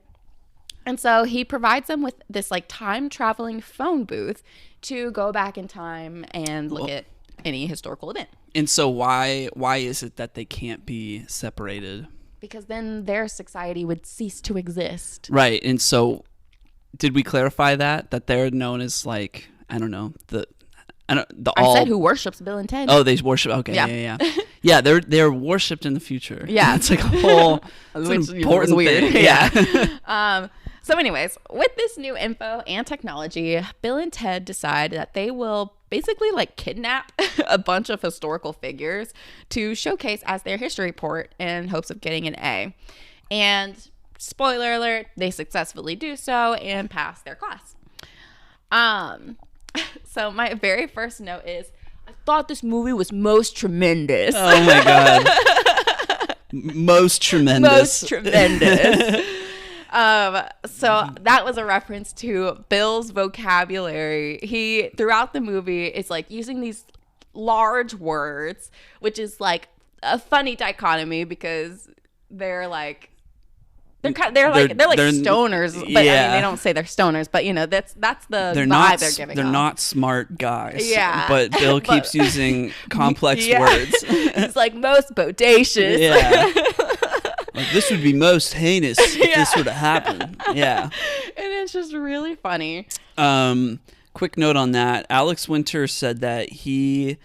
And so he provides them with this like time traveling phone booth to go back in time and look at any historical event. And so why is it that they can't be separated? Because then their society would cease to exist. Right. And so did we clarify that they're known as like, I don't know, I said who worships Bill and Ted. Oh, they worship. Okay, yeah. Yeah, they're worshipped in the future. Yeah, it's like a whole which important weird. thing. Yeah. So, anyways, with this new info and technology, Bill and Ted decide that they will basically like kidnap a bunch of historical figures to showcase as their history report in hopes of getting an A. And spoiler alert, they successfully do so and pass their class. So my very first note is, I thought this movie was most tremendous. Oh my god. Most tremendous. Most tremendous. So that was a reference to Bill's vocabulary. He, throughout the movie, is like using these large words, which is like a funny dichotomy because they're like stoners, but yeah. I mean they don't say they're stoners, but you know that's the vibe they're giving. They're off. not smart guys. Yeah, but Bill keeps using complex words. It's like most bodacious. Yeah, like, this would be most heinous if this were to happen. Yeah, and it's just really funny. Quick note on that: Alex Winter said that he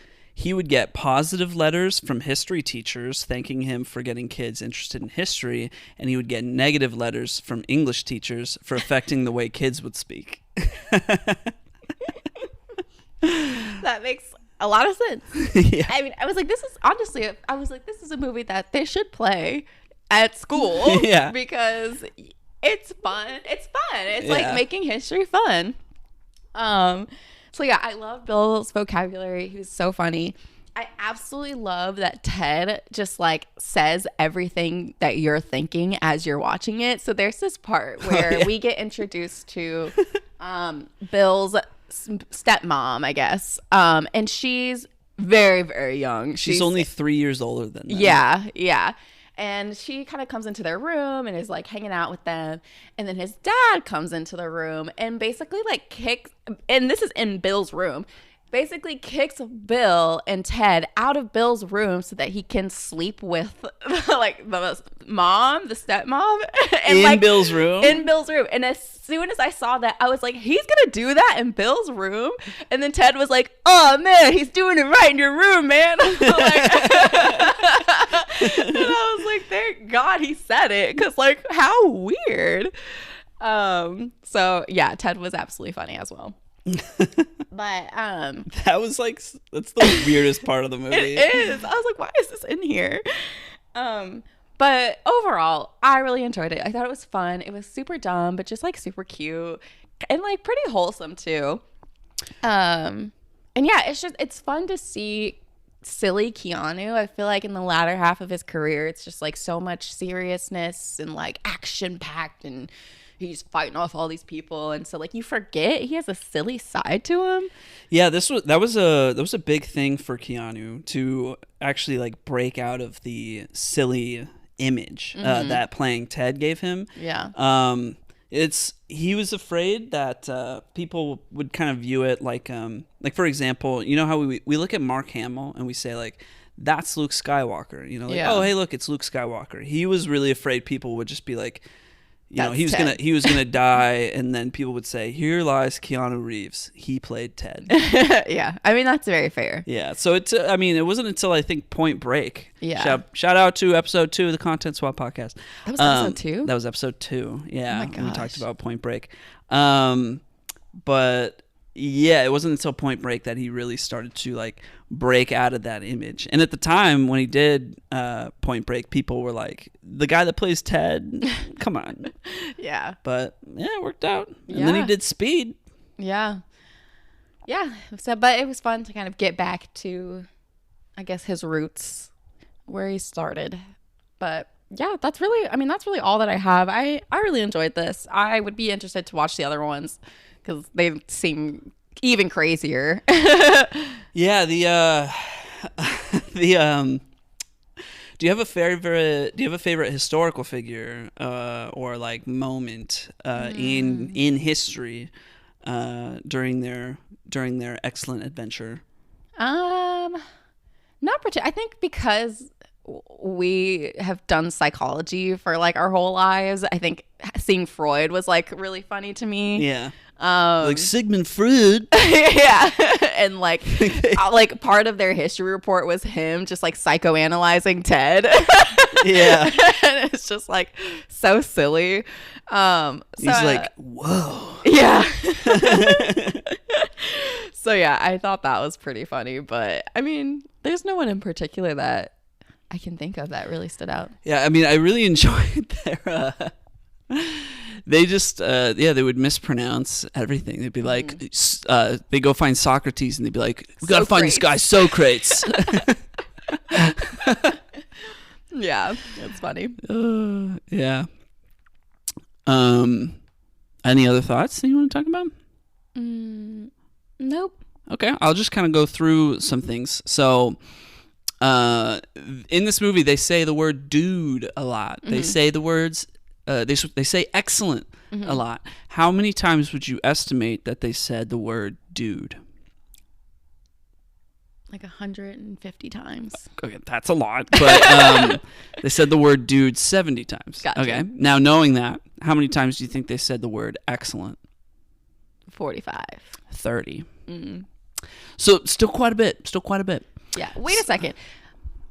would get positive letters from history teachers thanking him for getting kids interested in history, and he would get negative letters from English teachers for affecting the way kids would speak. That makes a lot of sense. Yeah. I mean, I was like, this is a movie that they should play at school. Yeah. Because it's fun. It's like making history fun. So yeah, I love Bill's vocabulary. He was so funny. I absolutely love that Ted just like says everything that you're thinking as you're watching it. So there's this part where we get introduced to Bill's stepmom, I guess. And she's very, very young. She's only 3 years older than them. Yeah. And she kind of comes into their room and is like hanging out with them. And then his dad comes into the room and basically like kicks, and this is in Bill's room, basically kicks Bill and Ted out of Bill's room so that he can sleep with like the mom, the stepmom, and in like Bill's room. In Bill's room. And as soon as I saw that, I was like, he's gonna do that in Bill's room. And then Ted was like, oh man, he's doing it right in your room, man. And I was like, thank God he said it, because like how weird. So yeah, Ted was absolutely funny as well. But that was like, that's the weirdest part of the movie. It is. I was like, why is this in here? But overall, I really enjoyed it. I thought it was fun. It was super dumb, but just like super cute and like pretty wholesome too. And yeah, it's fun to see silly Keanu. I feel like in the latter half of his career, it's just like so much seriousness and like action packed, and he's fighting off all these people, and so like you forget he has a silly side to him. Yeah, that was a big thing for Keanu to actually like break out of the silly image that playing Ted gave him. Yeah. He was afraid that people would kind of view it like for example, you know how we look at Mark Hamill and we say like, that's Luke Skywalker, you know, like, oh hey look, it's Luke Skywalker. He was really afraid people would just be like, you know, he was gonna die, and then people would say, "Here lies Keanu Reeves. He played Ted." Yeah, I mean that's very fair. Yeah, so it wasn't until I think Point Break. Yeah. Shout out to episode 2 of the Content Swap podcast. That was episode 2. That was episode 2. Yeah, oh my gosh. We talked about Point Break. But yeah, it wasn't until Point Break that he really started to like break out of that image. And at the time when he did Point Break, people were like, the guy that plays Ted, come on. Yeah. But yeah, it worked out. And then he did Speed. Yeah. Yeah. So, but it was fun to kind of get back to, I guess, his roots, where he started. But yeah, that's really all that I have. I really enjoyed this. I would be interested to watch the other ones, because they seem even crazier. Yeah, do you have a favorite historical figure or like moment in history during their excellent adventure? Not particularly. I think because we have done psychology for like our whole lives, I think seeing Freud was like really funny to me. Yeah. Like Sigmund Freud. Yeah. And like like part of their history report was him just like psychoanalyzing Ted. Yeah. And it's just like so silly. He's like, whoa. Yeah. So yeah, I thought that was pretty funny, but I mean, there's no one in particular that I can think of that really stood out. Yeah, I mean, I really enjoyed their they just they would mispronounce everything. They'd be like they go find Socrates and they'd be like, we gotta find this guy Socrates. Yeah, that's funny. Yeah. Any other thoughts that you want to talk about? Nope. Okay, I'll just kind of go through some things. So in this movie, they say the word dude a lot. They say the words they say excellent a lot. How many times would you estimate that they said the word dude? Like 150 times. Okay, that's a lot. But they said the word dude 70 times. Gotcha. Okay, now knowing that, how many times do you think they said the word excellent? 45. 30. So still quite a bit. Yeah. Wait a second.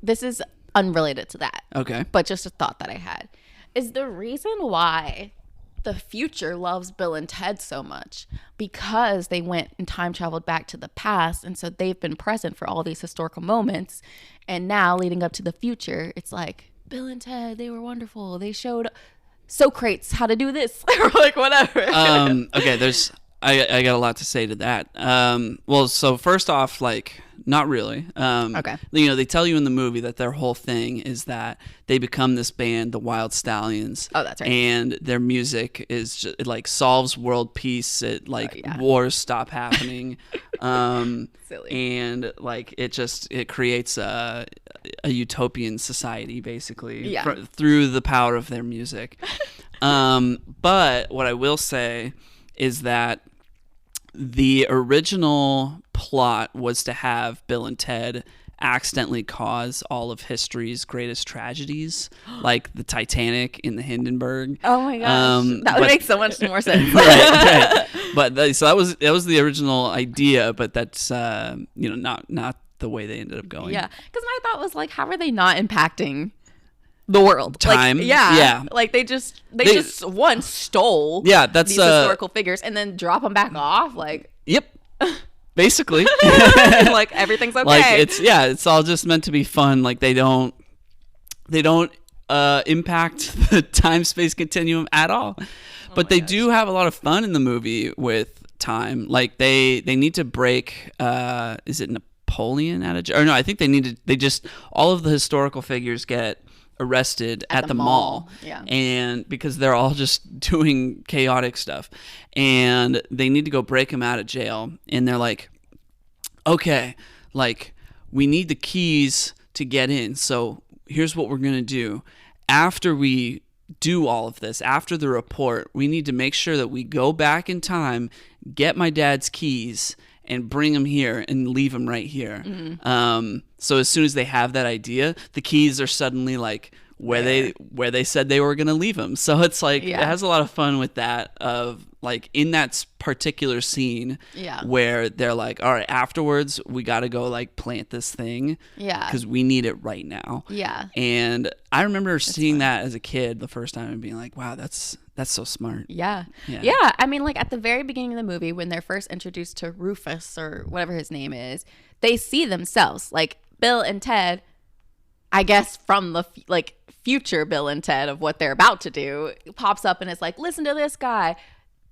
This is unrelated to that. Okay. But just a thought that I had. Is the reason why the future loves Bill and Ted so much because they went and time traveled back to the past, and so they've been present for all these historical moments, and now leading up to the future, it's like, Bill and Ted, they were wonderful. They showed Socrates how to do this. Or like whatever. Okay, I got a lot to say to that. Well, so first off, like, not really. Okay. You know, they tell you in the movie that their whole thing is that they become this band, the Wild Stallions. Oh, that's right. And their music is just, it like solves world peace. It like wars stop happening. Silly. And like it creates a utopian society, basically, Yeah. through the power of their music. But what I will say is that the original plot was to have Bill and Ted accidentally cause all of history's greatest tragedies, like the Titanic in the Hindenburg. Oh my gosh, that would make so much more sense. Right. But so that was the original idea, but that's not the way they ended up going. Yeah, because my thought was like, how are they not impacting the world? Time. Like, yeah. Like they just one stole. Yeah, that's these historical figures and then drop them back off. Like, yep. Basically. Like everything's okay. Like it's all just meant to be fun. Like they don't impact the time-space continuum at all. But they do have a lot of fun in the movie with time. Like they need to break is it Napoleon out of jail? Or no, I think they just all of the historical figures get arrested at the mall. Yeah. And because they're all just doing chaotic stuff, and they need to go break them out of jail, and they're like, okay, like we need the keys to get in, so here's what we're gonna do. After we do all of this, after the report, we need to make sure that we go back in time, get my dad's keys, and bring them here and leave them right here. Mm-hmm. So as soon as they have that idea, the keys are suddenly like where they said they were going to leave them. So it's like it has a lot of fun with that, of like in that particular scene where they're like, all right, afterwards we got to go like plant this thing because we need it right now. Yeah. And I remember seeing that as a kid the first time and being like, wow, that's so smart. Yeah. I mean, like at the very beginning of the movie, when they're first introduced to Rufus or whatever his name is, they see themselves, like Bill and Ted, I guess from the future Bill and Ted of what they're about to do, pops up and is like, listen to this guy.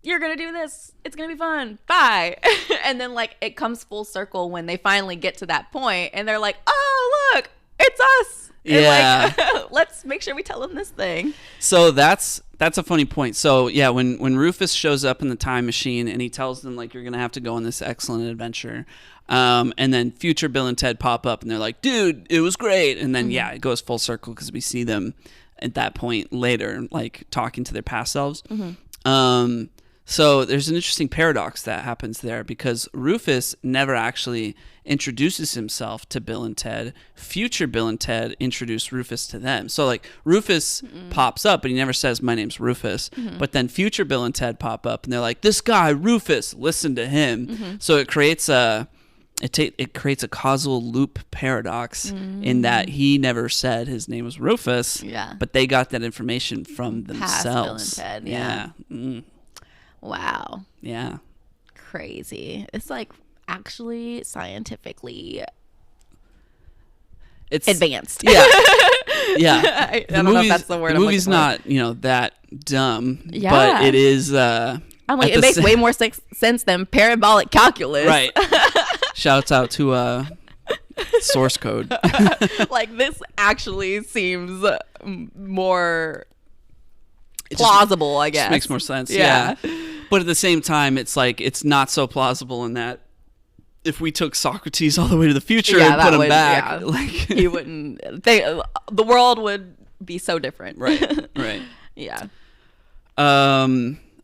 You're going to do this. It's going to be fun. Bye. And then like it comes full circle when they finally get to that point and they're like, oh, look, it's us. Yeah. And like, let's make sure we tell them this thing. So that's a funny point. So yeah, when Rufus shows up in the time machine and he tells them like, you're going to have to go on this excellent adventure. And then future Bill and Ted pop up and they're like, dude, it was great. And then, it goes full circle because we see them at that point later, like talking to their past selves. Mm-hmm. So there's an interesting paradox that happens there because Rufus never actually introduces himself to Bill and Ted. Future Bill and Ted introduce Rufus to them. So like Rufus pops up, but he never says, my name's Rufus. Mm-hmm. But then future Bill and Ted pop up and they're like, this guy, Rufus, listen to him. Mm-hmm. So it creates it creates a causal loop paradox in that he never said his name was Rufus, but they got that information from themselves. Bill and Ted, yeah. Mm. Wow. Yeah. Crazy. It's like actually scientifically it's advanced. Yeah. Yeah. I don't know if that's the word. The movie's not, that dumb, but it is I'm like, it makes way more sense than parabolic calculus. Right. Shouts out to source code. Like this actually seems more plausible, I guess. Just makes more sense. Yeah. But at the same time, it's like it's not so plausible in that if we took Socrates all the way to the future and put him back, like he wouldn't. The world would be so different. Right. Yeah.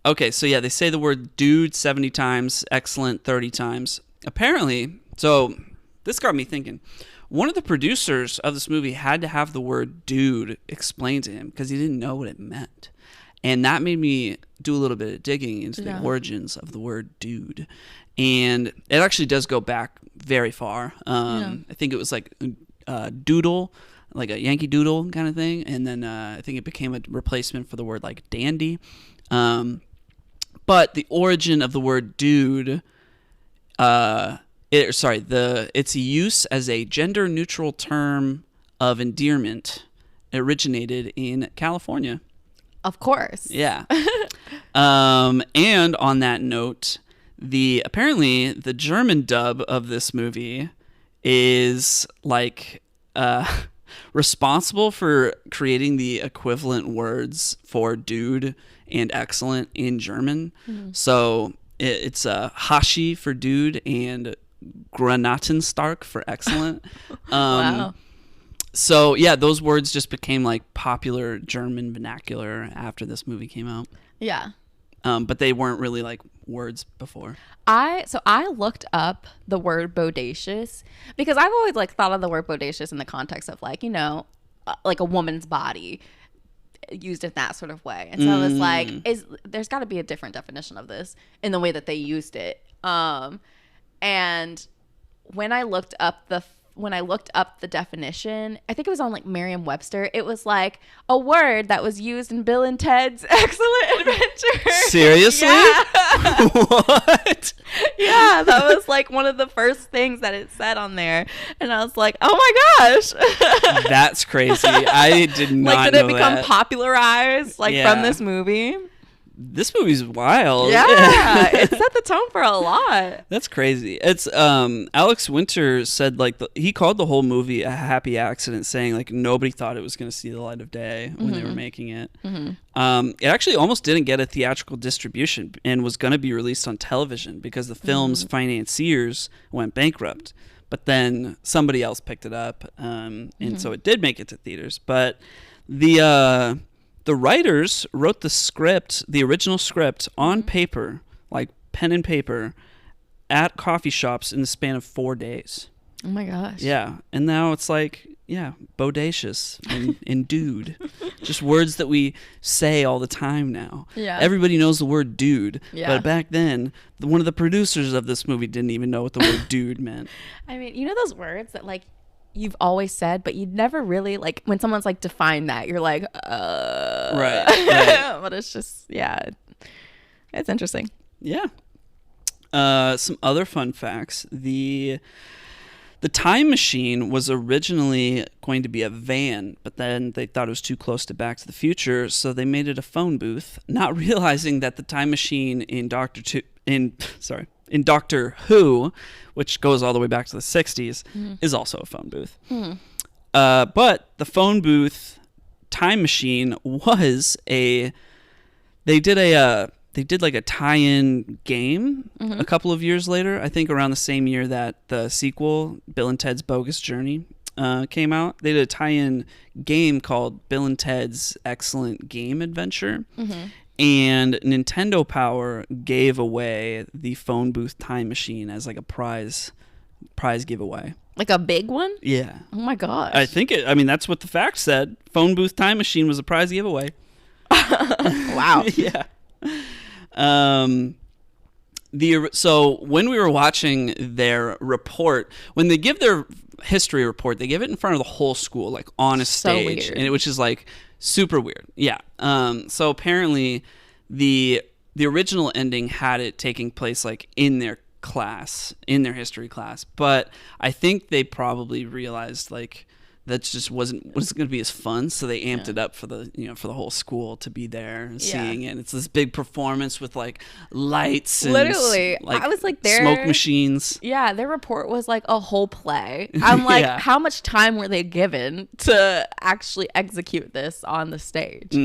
Okay, so yeah, they say the word dude 70 times, excellent 30 times. Apparently, so this got me thinking. One of the producers of this movie had to have the word dude explained to him because he didn't know what it meant. And that made me do a little bit of digging into the origins of the word dude. And it actually does go back very far. I think it was like doodle, like a Yankee Doodle kind of thing. And then I think it became a replacement for the word like dandy. But the origin of the word dude, its use as a gender-neutral term of endearment originated in California. Of course. Yeah. And on that note, apparently the German dub of this movie is like responsible for creating the equivalent words for dude and excellent in German. Mm-hmm. So it's Hashi for dude and Granatenstark for excellent. Wow. So yeah, those words just became like popular German vernacular after this movie came out. Yeah. But they weren't really like words before. I looked up the word bodacious because I've always like thought of the word bodacious in the context of like, like a woman's body used in that sort of way. And so I was like, there's got to be a different definition of this in the way that they used it. And when I looked up the definition, I think it was on like Merriam-Webster. It was like a word that was used in Bill and Ted's Excellent Adventure. Seriously? Yeah. What? Yeah, that was like one of the first things that it said on there, and I was like, "Oh my gosh, that's crazy!" I did not. Like, did it become that. popularized from this movie? This movie's wild. Yeah, it set the tone for a lot. That's crazy. It's Alex Winter said like he called the whole movie a happy accident, saying like nobody thought it was going to see the light of day when they were making it. It actually almost didn't get a theatrical distribution and was going to be released on television because the film's financiers went bankrupt. But then somebody else picked it up, and so it did make it to theaters. But the writers wrote the original script on paper, like pen and paper, at coffee shops in the span of 4 days. Oh my gosh. Yeah. And now it's like, bodacious and dude. Just words that we say all the time now. Yeah. Everybody knows the word dude. Yeah. But back then, one of the producers of this movie didn't even know what the word dude meant. I mean, you know those words that like you've always said, but you'd never really like when someone's like define that, you're like, Right. But it's just, it's interesting. Yeah. Some other fun facts. The time machine was originally going to be a van, but then they thought it was too close to Back to the Future, so they made it a phone booth, not realizing that the time machine in in Doctor Who, which goes all the way back to the 60s, is also a phone booth. But the phone booth time machine was they did like a tie-in game a couple of years later, I think around the same year that the sequel, Bill and Ted's Bogus Journey, came out. They did a tie-in game called Bill and Ted's Excellent Game Adventure. And Nintendo Power gave away the phone booth time machine as like a prize giveaway. Like a big one? Yeah. Oh my gosh. That's what the fact said. Phone booth time machine was a prize giveaway. Wow. Yeah. So when we were watching their report, when they give their history report, they give it in front of the whole school, like on a stage, weird. which is like super weird. Yeah. So apparently the original ending had it taking place like in their history class, but I think they probably realized like that just wasn't going to be as fun, so they amped it up for the whole school to be there and seeing it. It's this big performance with like lights and literally like I was like smoke machines. Yeah, their report was like a whole play. I'm like, how much time were they given to actually execute this on the stage?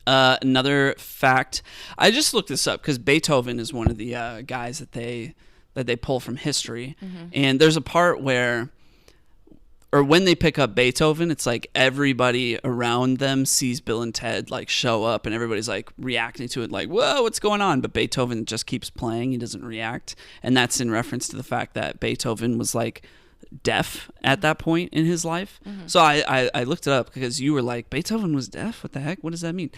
Another fact, I just looked this up because Beethoven is one of the guys that they pull from history, and there's a part where, or when they pick up Beethoven, it's like everybody around them sees Bill and Ted like show up, and everybody's like reacting to it, like, "Whoa, what's going on?" But Beethoven just keeps playing; he doesn't react, and that's in reference to the fact that Beethoven was like deaf at that point in his life. So I looked it up because you were like, Beethoven was deaf? What the heck? What does that mean?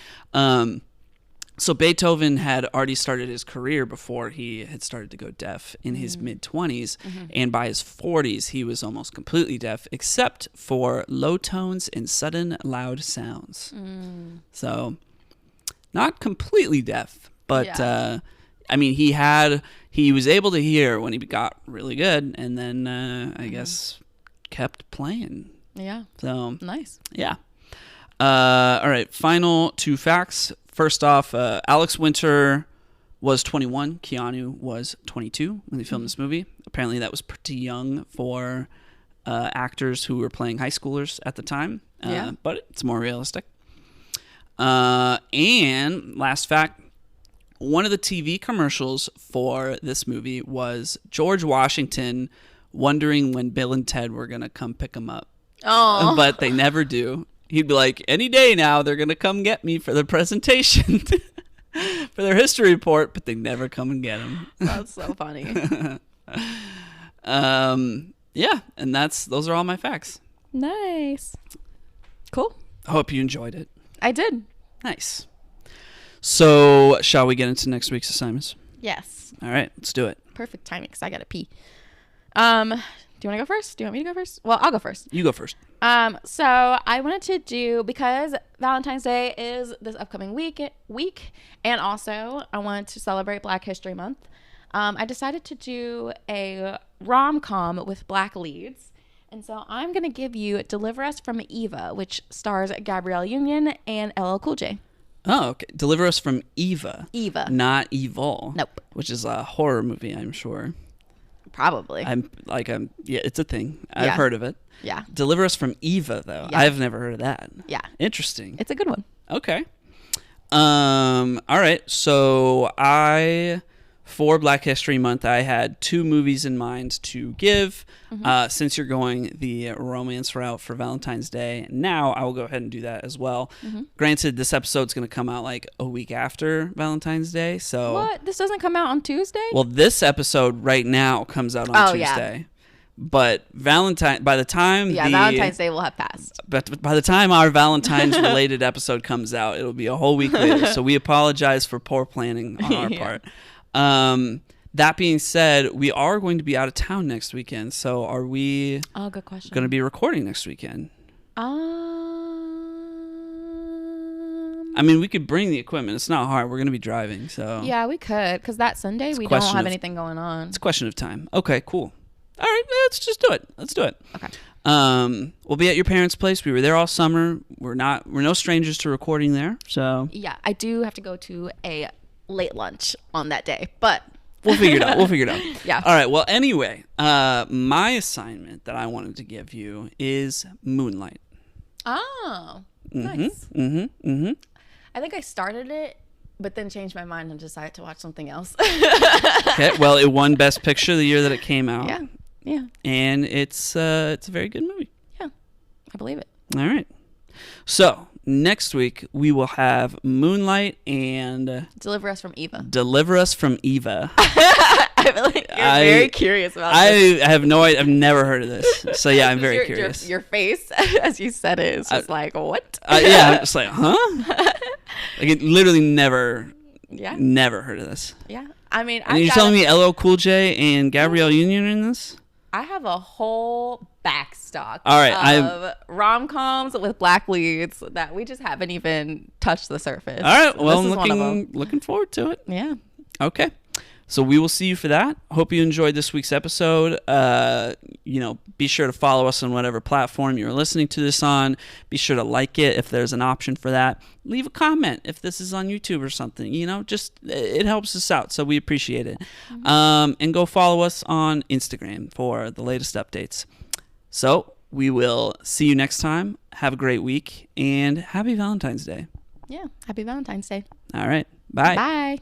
So Beethoven had already started his career before he had started to go deaf in his mid-20s, and by his 40s he was almost completely deaf except for low tones and sudden loud sounds. So not completely deaf, but he was able to hear when he got really good, and then I guess kept playing. Yeah. So nice. Yeah. All right. Final two facts. First off, Alex Winter was 21. Keanu was 22 when they filmed this movie. Apparently, that was pretty young for actors who were playing high schoolers at the time. But it's more realistic. And last fact. One of the TV commercials for this movie was George Washington wondering when Bill and Ted were going to come pick him up. Oh. But they never do. He'd be like, any day now, they're going to come get me for the presentation, for their history report, but they never come and get him. That's so funny. Yeah, and those are all my facts. Nice. Cool. I hope you enjoyed it. I did. Nice. So, shall we get into next week's assignments? Yes. All right, let's do it. Perfect timing because I got to pee. Do you want to go first? Do you want me to go first? Well, I'll go first. You go first. So I wanted to do, because Valentine's Day is this upcoming week, and also I wanted to celebrate Black History Month. I decided to do a rom-com with Black leads. And so I'm going to give you Deliver Us from Eva, which stars Gabrielle Union and LL Cool J. Oh, okay. Deliver Us from Eva. Eva. Not Evil. Nope. Which is a horror movie, I'm sure. Probably. Yeah, it's a thing. I've Yeah. heard of it. Yeah. Deliver Us from Eva, though. Yeah. I've never heard of that. Yeah. Interesting. It's a good one. Okay. All right. So for Black History Month, I had 2 movies in mind to give. Since you're going the romance route for Valentine's Day, now I will go ahead and do that as well. Granted, this episode's going to come out like a week after Valentine's Day. So What? This doesn't come out on Tuesday? Well, this episode right now comes out on Tuesday. Yeah. But by the time Valentine's Day will have passed. But by the time our Valentine's related episode comes out, it'll be a whole week later. So we apologize for poor planning on our part. That being said, we are going to be out of town next weekend. So are we Good question. going to be recording next weekend? I mean, we could bring the equipment. It's not hard. We're going to be driving. So Yeah, we could, because that Sunday we don't have anything going on. It's a question of time. Okay, cool. All right, let's just do it. Let's do it. Okay. We'll be at your parents' place. We were there all summer. We're no strangers to recording there. So Yeah, I do have to go to a late lunch on that day, but we'll figure it out. Yeah. All right. Well, anyway, my assignment that I wanted to give you is Moonlight. Oh, nice. I think I started it, but then changed my mind and decided to watch something else. Okay. Well, it won Best Picture the year that it came out. Yeah. Yeah. And it's a very good movie. Yeah. I believe it. All right. So next week we will have Moonlight and Deliver Us from Eva. Deliver Us from Eva. I feel like you're very curious about this. I have no idea. I've never heard of this. So yeah, I'm very curious. Your face as you said it is just like, what? Yeah, I'm just like, huh? Like, it literally never heard of this. Yeah. I mean, and you're telling me LL Cool J and Gabrielle Union are in this? I have a whole backstock of rom-coms with Black leads that we just haven't even touched the surface. All right. Well, I'm looking forward to it. Yeah. Okay. So we will see you for that. Hope you enjoyed this week's episode. Be sure to follow us on whatever platform you're listening to this on. Be sure to like it if there's an option for that. Leave a comment if this is on YouTube or something. It helps us out, so we appreciate it. And go follow us on Instagram for the latest updates. So we will see you next time. Have a great week, and happy Valentine's Day. Yeah. Happy Valentine's Day. All right. Bye. Bye.